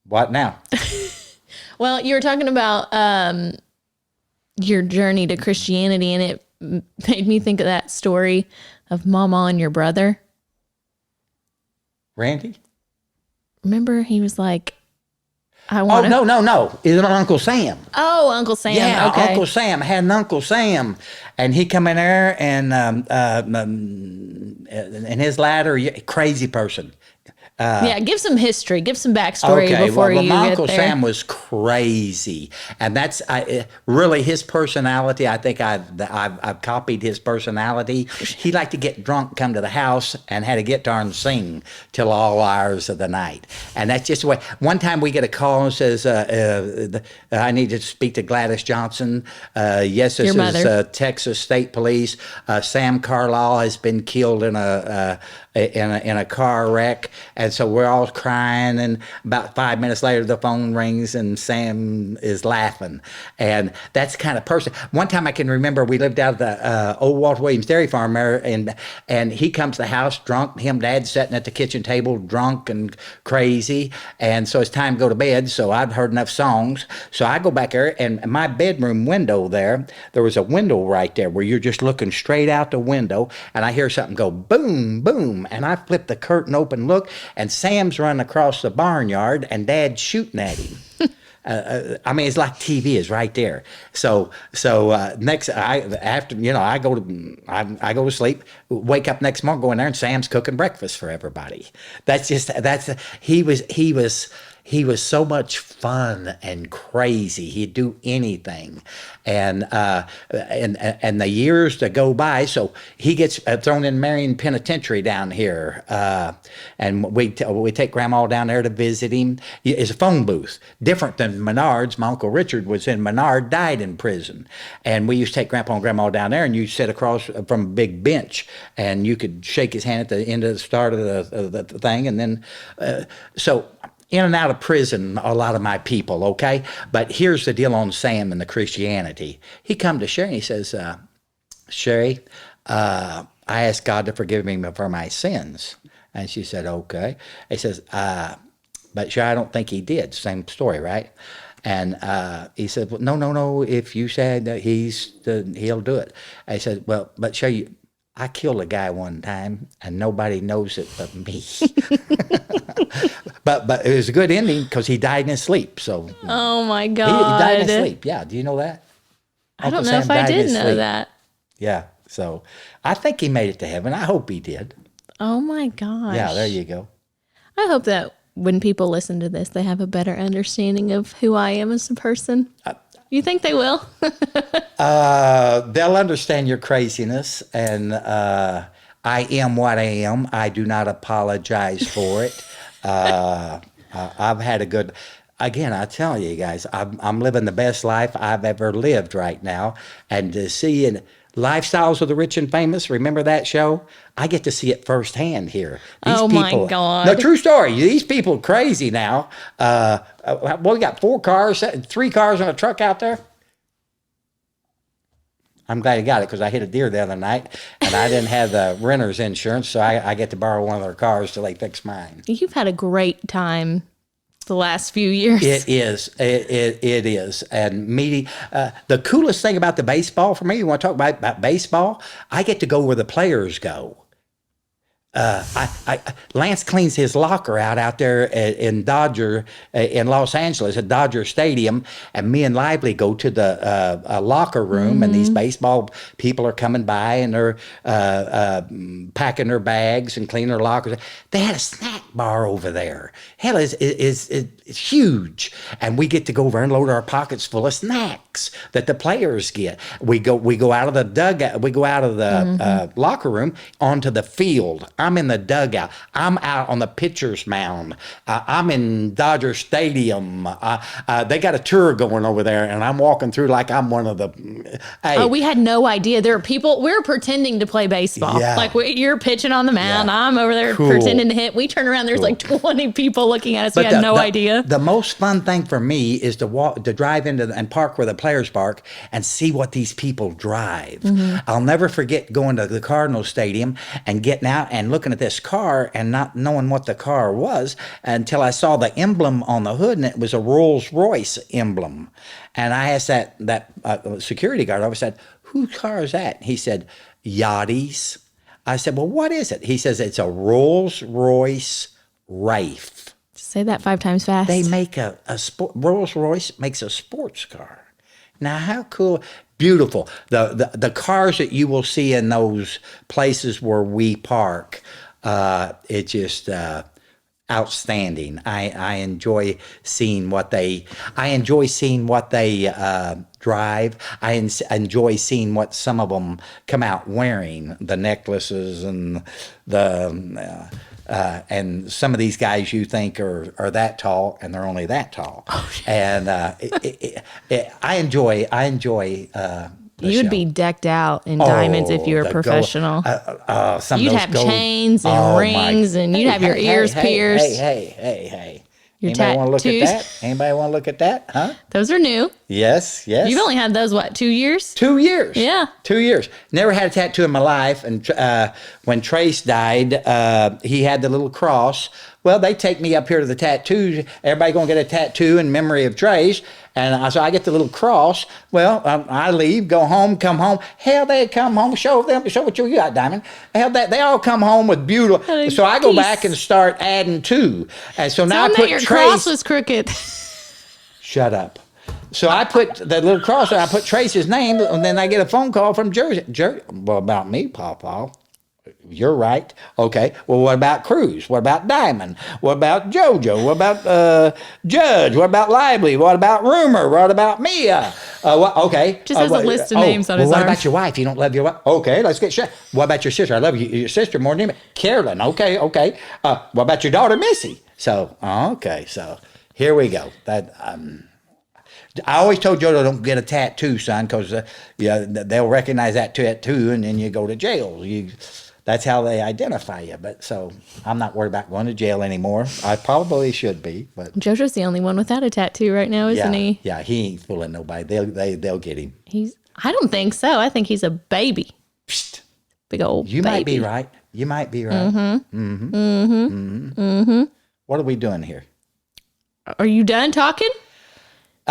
What now? Well, you were talking about your journey to Christianity, and it made me think of that story of Mama and your brother. Randy? Remember, he was like, I want Oh, no. It's Uncle Sam. Oh, Uncle Sam. Yeah, Okay. Uncle Sam. I had an Uncle Sam, and he come in there and his ladder, crazy person. Yeah, give some history, give some backstory before well, you my get Uncle there. Sam was crazy, and that's really his personality. I think I've copied his personality. He liked to get drunk, come to the house, and had a guitar and sing till all hours of the night. And that's just the way. One time we get a call and says, "I need to speak to Gladys Johnson." Yes, this Your mother. is Texas State Police. Sam Carlisle has been killed in a car wreck, and so we're all crying, and about 5 minutes later the phone rings and Sam is laughing. And that's the kind of person. One time I can remember we lived out at the old Walter Williams Dairy Farm there, and he comes to the house drunk. Him and Dad sitting at the kitchen table drunk and crazy, and so it's time to go to bed. So I'd heard enough songs, so I go back there, and my bedroom window there was a window right there where you're just looking straight out the window, and I hear something go boom, boom, and I flip the curtain open, look, and Sam's running across the barnyard, and Dad's shooting at him. I mean, it's like TV is right there. So I go to sleep, wake up next morning, go in there, and Sam's cooking breakfast for everybody. He was so much fun and crazy. He'd do anything, and the years to go by. So he gets thrown in Marion Penitentiary down here, and we take Grandma down there to visit him. It's a phone booth, different than Menard's. My Uncle Richard was in Menard, died in prison, and we used to take Grandpa and Grandma down there, and you sit across from a big bench, and you could shake his hand at the end of the start of the thing, and then so. In and out of prison, a lot of my people, okay? But here's the deal on Sam and the Christianity. He come to Sherry and he says, Sherry, I asked God to forgive me for my sins. And she said, okay. He says, but Sherry, I don't think he did. Same story, right? And he said, well, no. If you said that he'll do it. I said, well, but Sherry, I killed a guy one time, and nobody knows it but me. But it was a good ending because he died in his sleep. So Oh my he God. died in his sleep. Yeah, do you know that? I don't Uncle know Sam if I died in did his know sleep. that. Yeah, so I think he made it to heaven. I hope he did. Oh my gosh. Yeah, there you go. I hope that when people listen to this, they have a better understanding of who I am as a person. You think they will? They'll understand your craziness, and I am what I am. I do not apologize for it. I've had a good. Again, I tell you guys, I'm living the best life I've ever lived right now, and to see it, Lifestyles of the Rich and Famous. Remember that show? I get to see it firsthand here. Oh, my God. No, true story. These people are crazy now. We got 3 cars and a truck out there. I'm glad you got it because I hit a deer the other night and I didn't have the renter's insurance, so I get to borrow one of their cars till they fix mine. You've had a great time the last few years. It is. It is. And meeting, the coolest thing about the baseball for me, you want to talk about baseball? I get to go where the players go. Lance cleans his locker out there in Los Angeles at Dodger Stadium, and me and Lively go to the locker room, and these baseball people are coming by and they're packing their bags and cleaning their lockers. They had a snack bar over there. Hell, it's huge, and we get to go over and load our pockets full of snacks that the players get. We go out of the dugout. We go out of the locker room onto the field. I'm in the dugout. I'm out on the pitcher's mound. I'm in Dodger Stadium. They got a tour going over there, and I'm walking through like I'm one of the. Hey, Oh, we had no idea. There are people, we're pretending to play baseball. Yeah. Like you're pitching on the mound. Yeah. I'm over there Cool. pretending to hit. We turn around, there's like 20 people looking at us. We had no idea. The most fun thing for me is to drive into and park where the players park and see what these people drive. I'll never forget going to the Cardinals Stadium and getting out and looking at this car and not knowing what the car was until I saw the emblem on the hood, and it was a Rolls Royce emblem. And I asked that security guard, I said, "Whose car is that?" He said, "Yachty's." I said, "Well, what is it?" He says, "It's a Rolls Royce Wraith." Say that 5 times fast. They make Rolls Royce makes a sports car. Now, how cool, beautiful. The cars that you will see in those places where we park, it's just outstanding. I enjoy seeing what they drive. I enjoy seeing what some of them come out wearing, the necklaces and and some of these guys you think are that tall, and they're only that tall. Oh, and I enjoy. You'd be decked out in diamonds if you were professional. You'd have chains and rings, and you'd have your ears pierced. Hey. Your Anybody want to look at tattoos. that? Anybody want to look at that? Huh? Those are new. Yes. You've only had those, 2 years? 2 years. Yeah. 2 years. Never had a tattoo in my life. And when Trace died, he had the little cross. Well, they take me up here to the tattoos. Everybody going to get a tattoo in memory of Trace. And so I get the little cross. Well, I leave, go home, come home. Hell, they come home, show what you got, Diamond. Hell, they all come home with beautiful. So I go back and start adding to. And so now I put your Trace. cross was crooked. Shut up. So I put the little cross and I put Trace's name, and then I get a phone call from Jersey. Well, about me, Pawpaw. You're right. Okay. Well, what about Cruz? What about Dymin? What about JoJo? What about Judge? What about Lively? What about Rumor? What about Mia? Okay. Just has a list of names on his What arm. about your wife? You don't love your wife? Okay, let's get shit. What about your sister? I love your sister more than anybody. Carolyn. Okay. What about your daughter, Missy? So, okay. So here we go. I always told Jojo, don't get a tattoo, son, because they'll recognize that tattoo, and then you go to jail. That's how they identify you. But so I'm not worried about going to jail anymore. I probably should be, but JoJo's the only one without a tattoo right now, isn't he? Yeah, he ain't fooling nobody. They'll get him. I don't think so. I think he's a baby. Psst. Big old You baby. might be right. You might be right. What are we doing here? Are you done talking?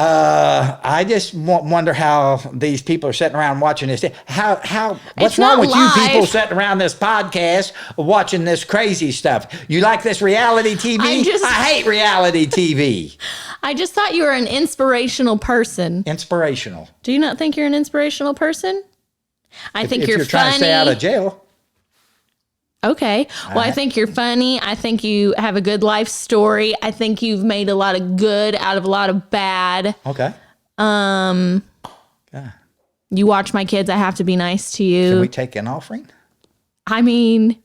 I just wonder how these people are sitting around watching this. What's wrong not with live. you people sitting around this podcast watching this crazy stuff? You like this reality TV? I hate reality TV. I just thought you were an inspirational person. Inspirational. Do you not think you're an inspirational person? I think if you're you're funny. trying to stay out of jail. Okay. Well, I think you're funny. I think you have a good life story. I think you've made a lot of good out of a lot of bad. Okay. You watch my kids. I have to be nice to you. Can we take an offering? I mean,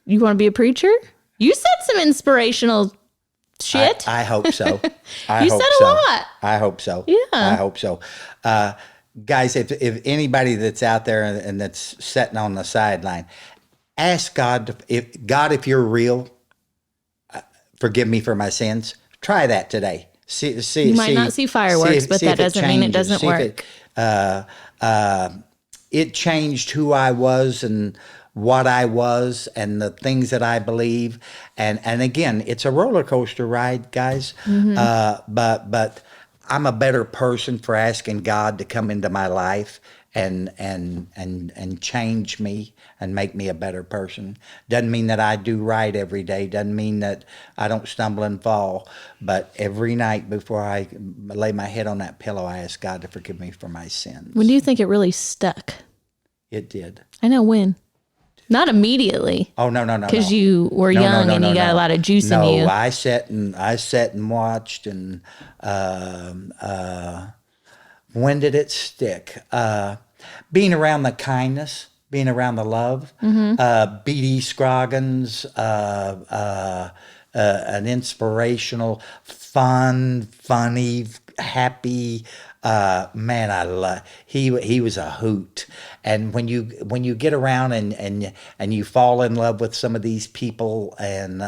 you want to be a preacher? You said some inspirational shit. I hope so. You said a lot. I hope so. Yeah. I hope so. guys, if anybody that's out there and that's sitting on the sideline, ask God, if you're real, forgive me for my sins. Try that today. You might not see fireworks, but that doesn't mean it doesn't work. It changed who I was and what I was and the things that I believe. And again, it's a roller coaster ride, guys. But I'm a better person for asking God to come into my life and change me and make me a better person. Doesn't mean that I do right every day. Doesn't mean that I don't stumble and fall. But every night before I lay my head on that pillow, I ask God to forgive me for my sins. When do you think it really stuck? It did. I know when. Not immediately. Oh, no. Because you were young and you got a lot of juice in you. No, I sat and watched and when did it stick? Being around the kindness, being around the love. B.D. Scroggins, an inspirational, funny, happy man. I love. He was a hoot. And when you get around and you fall in love with some of these people and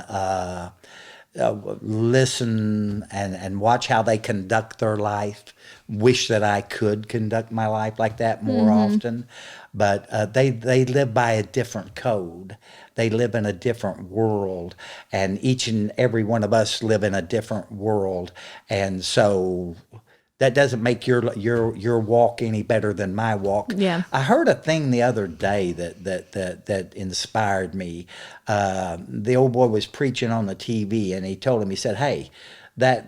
listen and watch how they conduct their life. Wish that I could conduct my life like that more often, but they live by a different code. They live in a different world, and each and every one of us live in a different world, and so that doesn't make your walk any better than my walk. Yeah. I heard a thing the other day that inspired me. The old boy was preaching on the TV, and he told him, he said, "Hey, that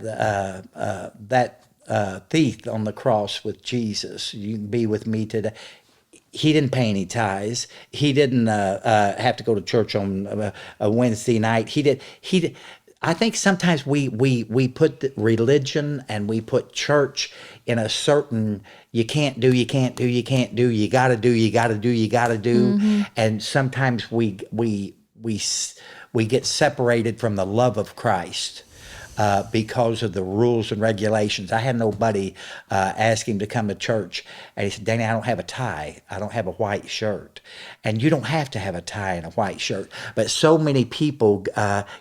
thief on the cross with Jesus, you can be with me today." He didn't pay any tithes. He didn't have to go to church on a Wednesday night. He did. I think sometimes we put religion and we put church in a certain you can't do, you gotta do, and sometimes we get separated from the love of Christ. Because of the rules and regulations. I had nobody ask him to come to church. And he said, "Danny, I don't have a tie. I don't have a white shirt." And you don't have to have a tie and a white shirt. But so many people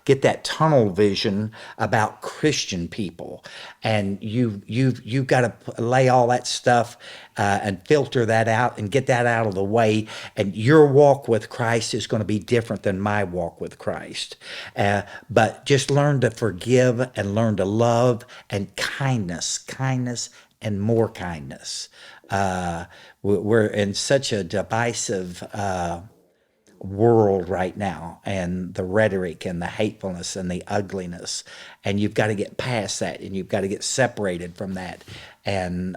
get that tunnel vision about Christian people. And you've got to lay all that stuff and filter that out and get that out of the way. And your walk with Christ is going to be different than my walk with Christ. But just learn to forgive and learn to love and kindness and more kindness. We're in such a divisive world right now, and the rhetoric and the hatefulness and the ugliness, and you've got to get past that, and you've got to get separated from that, and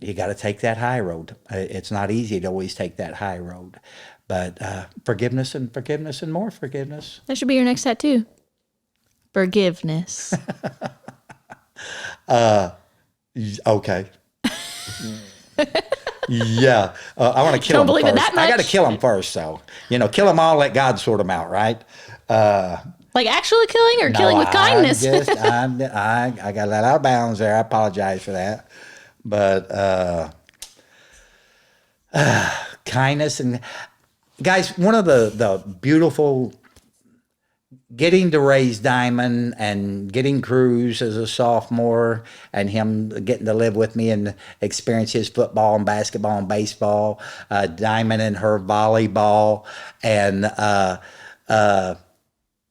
you got to take that high road. It's not easy to always take that high road, but forgiveness and more forgiveness. That should be your next tattoo. Forgiveness. Okay. Yeah. I want to kill Don't him believe first. it that much? I got to kill him first, though. Kill them all, let God sort them out, right? Like actually killing or killing with kindness? I got let out of bounds there. I apologize for that. But kindness and guys, one of the beautiful getting to raise Dymin and getting Cruz as a sophomore and him getting to live with me and experience his football and basketball and baseball, Dymin and her volleyball, and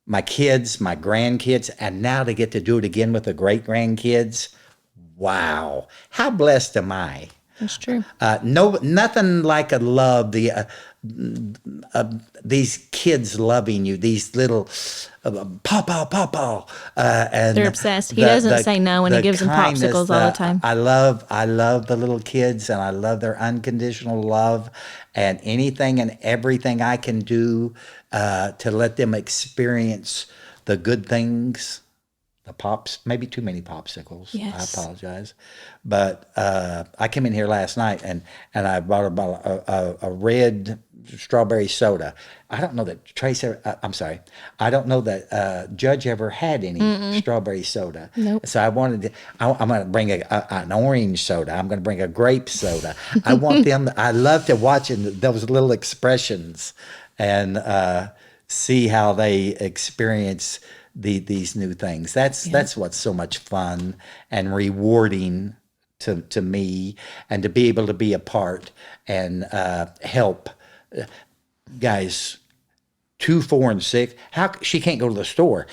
my kids, my grandkids, and now to get to do it again with the great grandkids. Wow. How blessed am I? That's true. Nothing like a love, these kids loving you, these little Pawpaw, and they're obsessed. He doesn't say no when he gives them popsicles all the time. I love the little kids, and I love their unconditional love, and anything and everything I can do to let them experience the good things. The pops, maybe too many popsicles. Yes. I apologize. But I came in here last night and I brought about a red strawberry soda. I don't know that Trace ever, I'm sorry. I don't know that Judge ever had any strawberry soda. Nope. So I'm going to bring an orange soda. I'm going to bring a grape soda. I want them, I love to watch those little expressions and see how they experience these new things. That's what's so much fun and rewarding to me, and to be able to be a part and help guys 2, 4, and 6. How she can't go to the store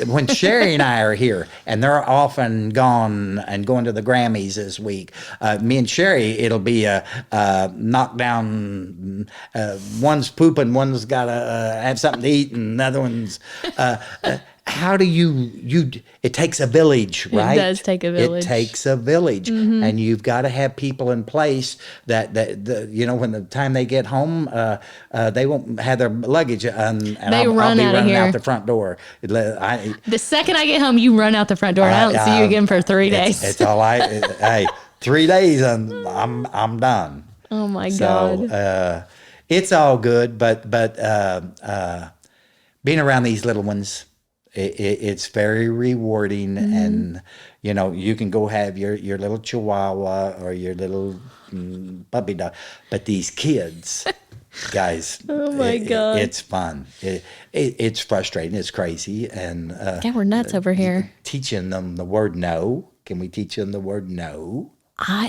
when Sherry and I are here, and they're often gone and going to the Grammys this week. Me and Sherry, it'll be a knockdown. One's pooping, one's got to have something to eat, and another one's. How do you? It takes a village, right? It does take a village. It takes a village, and you've got to have people in place that when the time they get home, they won't have their luggage, and I'll be running out the front door. The second I get home, you run out the front door, and I don't see you again for 3 days. It's all hey, 3 days, and I'm done. Oh my God! So it's all good, but being around these little ones. It's very rewarding, and you can go have your little Chihuahua or your little puppy dog, but these kids, guys, oh my God, it's fun. It's frustrating. It's crazy, and yeah, we're nuts over here. Teaching them the word no. Can we teach them the word no?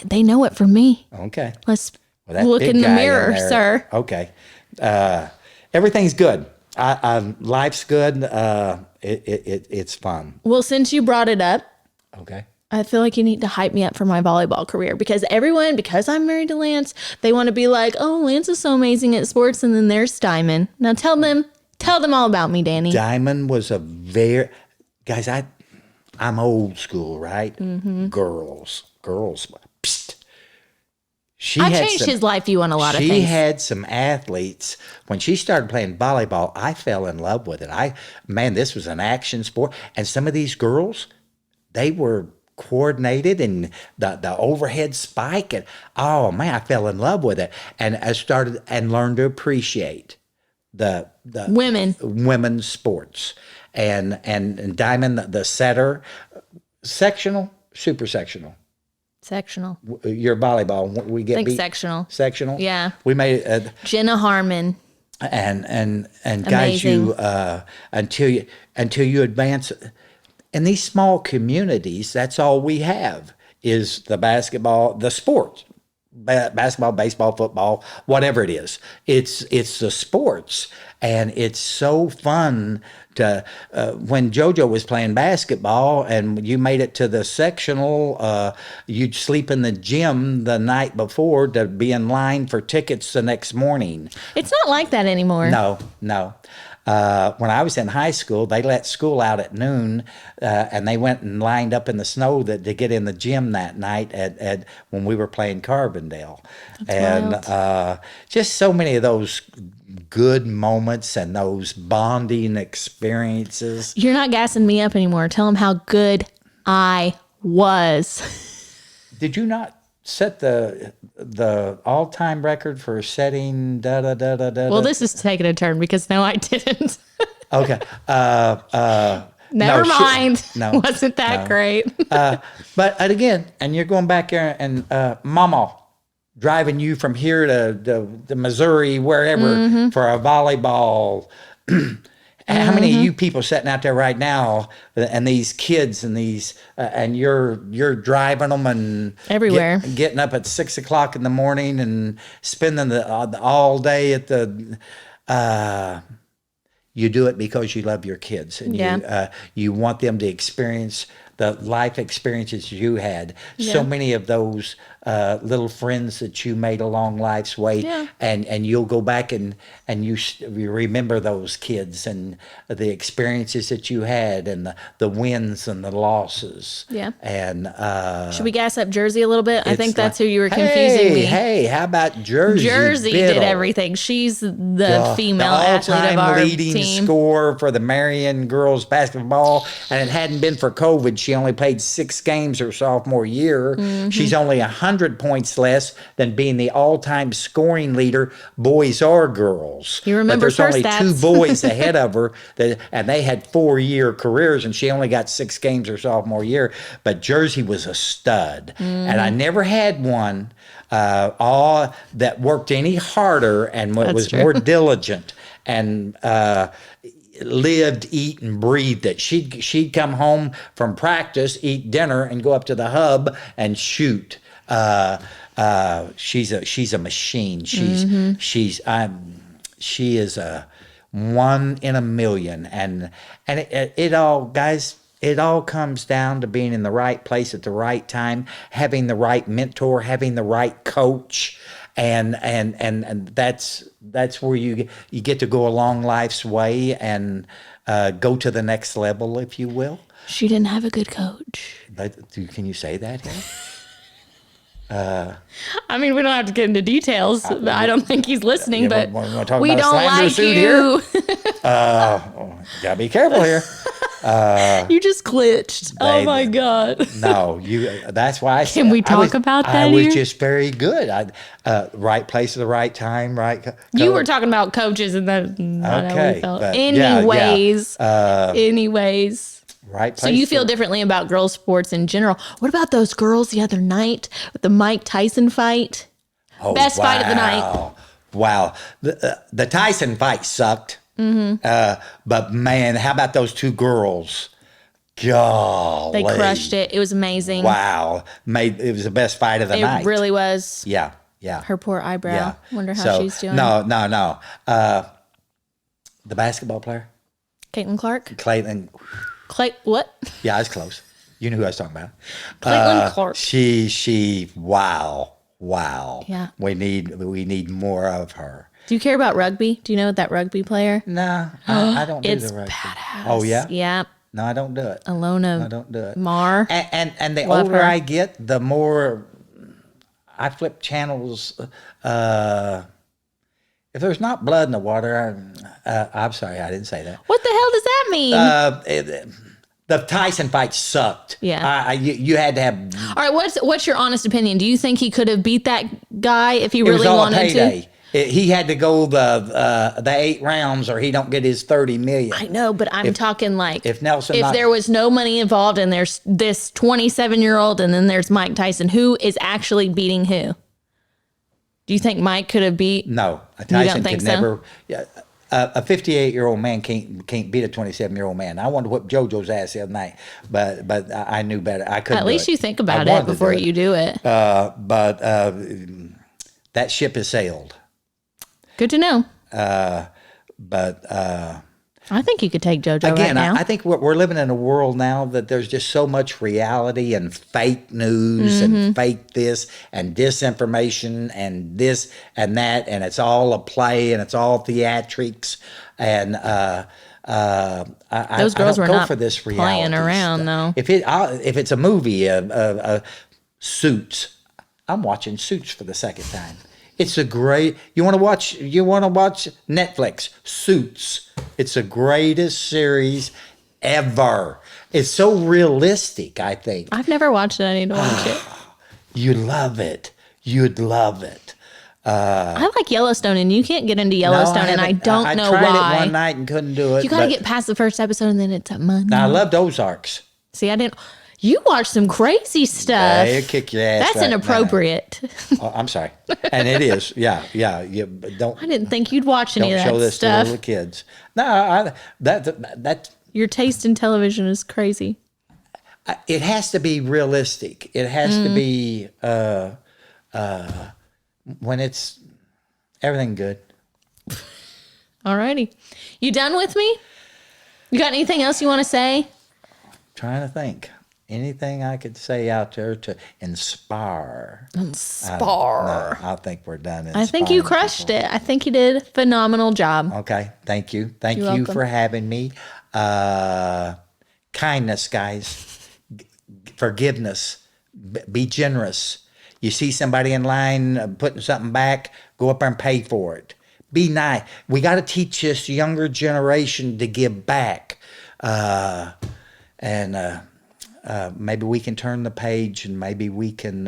They know it from me. Okay, Let's look in the mirror, sir. Okay, everything's good. Life's good. It's fun. Well, since you brought it up, okay, I feel like you need to hype me up for my volleyball career, because because I'm married to Lance, they want to be like, oh, Lance is so amazing at sports, and then there's Dymin. Now tell them all about me, Danny. Dymin was guys, I'm old school, right? Mm-hmm. Girls. Psst. I changed his life view on a lot of things. She had some athletes. When she started playing volleyball, I fell in love with it. This was an action sport. And some of these girls, they were coordinated, and the overhead spike. And oh man, I fell in love with it. And I started and learned to appreciate the women's sports. And Dymin, the setter, sectional, super sectional. Sectional. Your volleyball, we get beat. Sectional. Sectional. Yeah. We made it. Jenna Harmon. And guys, you until you advance in these small communities, that's all we have is the basketball, the sports, basketball, baseball, football, whatever it is. It's the sports, and it's so fun to when JoJo was playing basketball and you made it to the sectional, you'd sleep in the gym the night before to be in line for tickets the next morning. It's not like that anymore. No. When I was in high school, they let school out at noon, and they went and lined up in the snow to get in the gym that night at when we were playing Carbondale. And just so many of those good moments and those bonding experiences. You're not gassing me up anymore. Tell them how good I was. Did you not set the all-time record for setting Well, this is taking a turn because no, I didn't. Okay. Never mind. No, wasn't that great? But again, and you're going back there and Mama driving you from here to Missouri, wherever, for a volleyball. How many of you people sitting out there right now, and these kids and these, and you're driving them and everywhere, getting up at 6 o'clock in the morning and spending the all day at the. You do it because you love your kids, and you want them to experience the life experiences you had. Yeah. So many of those little friends that you made along life's way, and you'll go back and you remember those kids and the experiences that you had, and the wins and the losses. Yeah. And should we gas up Jersey a little bit? I think that's who you were confusing me. Hey, how about Jersey? Jersey did everything. She's the female athlete of our leading team. Scorer for the Marion girls basketball, and it hadn't been for COVID, she only played 6 games her sophomore year. Mm-hmm. She's only 100 100 points less than being the all-time scoring leader, boys or girls. You remember but there's only her two stats. boys ahead of her, and they had 4-year careers, and she only got 6 games her sophomore year. But Jersey was a stud, and I never had one that worked any harder and was true. more diligent and lived, eat, and breathed it. She'd come home from practice, eat dinner, and go up to the hub and shoot. She's a machine. She is a 1 in a million, and it all, guys. It all comes down to being in the right place at the right time, having the right mentor, having the right coach, and that's where you get to go along life's way and go to the next level, if you will. She didn't have a good coach. Can you say that here? I mean, we don't have to get into details. I don't think he's listening, but we're talking we about a don't slander like suit you. Gotta be careful here. You just glitched. Oh my God. No, that's why I said. Can we talk about that I was here? just very good. Right place at the right time, right. You were talking about coaches, and that's not how we Okay, felt. but Anyways, right place. so you feel differently about girls' sports in general. What about those girls the other night with the Mike Tyson fight? Oh, Best fight of the night. Wow, the Tyson fight sucked. But man, how about those two girls? Golly. They crushed it. It was amazing. Wow, it was the best fight of the night. It really was. Yeah. Her poor eyebrow. Yeah. Wonder how she's doing. No. The basketball player, Caitlin Clark. Clayton. What? Yeah, I was close. You knew who I was talking about. Caitlin Clark. She. Wow. Yeah. We need more of her. Do you care about rugby? Do you know that rugby player? No, I don't do It's the rugby. badass. Oh yeah. Yeah. No, I don't do it. Alona. I don't do it. Mar. And the Love older her. I get, the more I flip channels. If there's not blood in the water, I'm sorry, I didn't say that. What the hell does that mean? The Tyson fight sucked. Yeah. You had to have. All right. What's your honest opinion? Do you think he could have beat that guy if he It was really all a wanted payday. to? He had to go the 8 rounds, or he don't get his $30 million. I know, but I'm talking like if Nelson, if there was no money involved and there's this 27-year-old and then there's Mike Tyson, who is actually beating who? Do you think Mike could have beat? No, don't Tyson think could so? never. Yeah, a 58-year-old man can't beat a 27-year-old man. I wanted to whip JoJo's ass the other night, but I knew better. I couldn't. At least do it. you think I about wanted it to before do it. you do it. But that ship has sailed. Good to know. But I think you could take JoJo right again, now. I think we're living in a world now that there's just so much reality and fake news Mm-hmm. and fake this and disinformation and this and that, and it's all a play and it's all theatrics. And Those girls I were don't go not for this playing reality around, stuff. though. If it's a movie, Suits, I'm watching Suits for the second time. It's a great. You want to watch Netflix Suits. It's the greatest series ever. It's so realistic. I think I've never watched it. I need to watch it. you'd love it. You'd love it. I like Yellowstone, and you can't get into Yellowstone, and I don't know I tried why. it one night and couldn't do it. You got to but- get past the first episode, and then it's a Monday. Now, I loved Ozarks. See, I didn't. You watched some crazy stuff. They'll kick your ass. That's right now. inappropriate. Oh, I'm sorry, and it is. Yeah. You don't I didn't think you'd watch any don't of show that this to stuff. little kids. No, that Your taste in television is crazy. it has to be realistic. It has to be when it's everything good. Alrighty. You done with me? You got anything else you want to say? Trying to think. Anything I could say out there to inspire. Spar. No, I think we're done. I think you crushed it. I think you did a phenomenal job. Okay. Thank you. Thank You're you welcome. for having me. Kindness, guys. Forgiveness. Be generous. You see somebody in line putting something back, go up there and pay for it. Be nice. We got to teach this younger generation to give back. Maybe we can turn the page, and maybe we can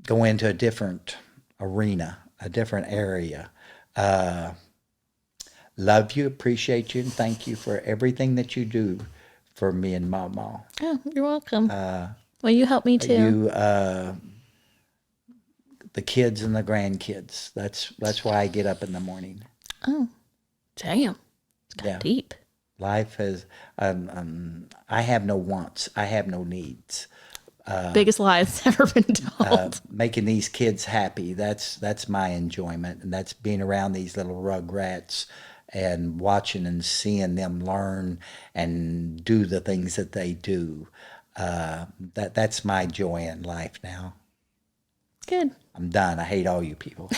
go into a different arena, a different area. Love you, appreciate you, and thank you for everything that you do for me and Mama. Oh, you're welcome. Well, you help me too. You, the kids and the grandkids. That's why I get up in the morning. Oh, damn. It's got deep. Life has, I have no wants. I have no needs. Biggest lie that's ever been told. Making these kids happy, that's my enjoyment. And that's being around these little rugrats and watching and seeing them learn and do the things that they do. That's my joy in life now. Good. I'm done. I hate all you people.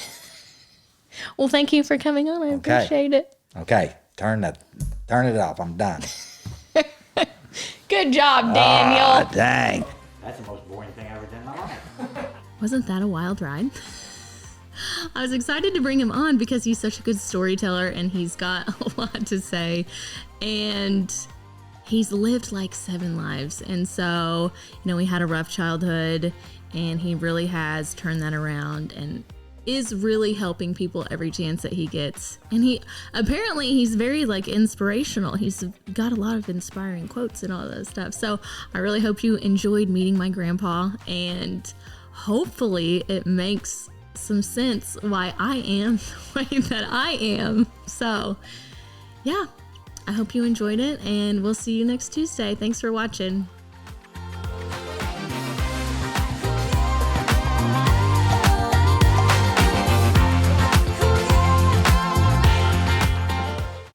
Well, thank you for coming on. I appreciate it. Okay. Turn it off. I'm done. Good job, Daniel. Ah, dang. That's the most boring thing I ever done in my life. Wasn't that a wild ride? I was excited to bring him on because he's such a good storyteller and he's got a lot to say. And he's lived like 7 lives. And so, he had a rough childhood and he really has turned that around and is really helping people every chance that he gets. And he's very inspirational. He's got a lot of inspiring quotes and all that stuff. So I really hope you enjoyed meeting my grandpa, and hopefully it makes some sense why I am the way that I am. So yeah, I hope you enjoyed it, and we'll see you next Tuesday. Thanks for watching.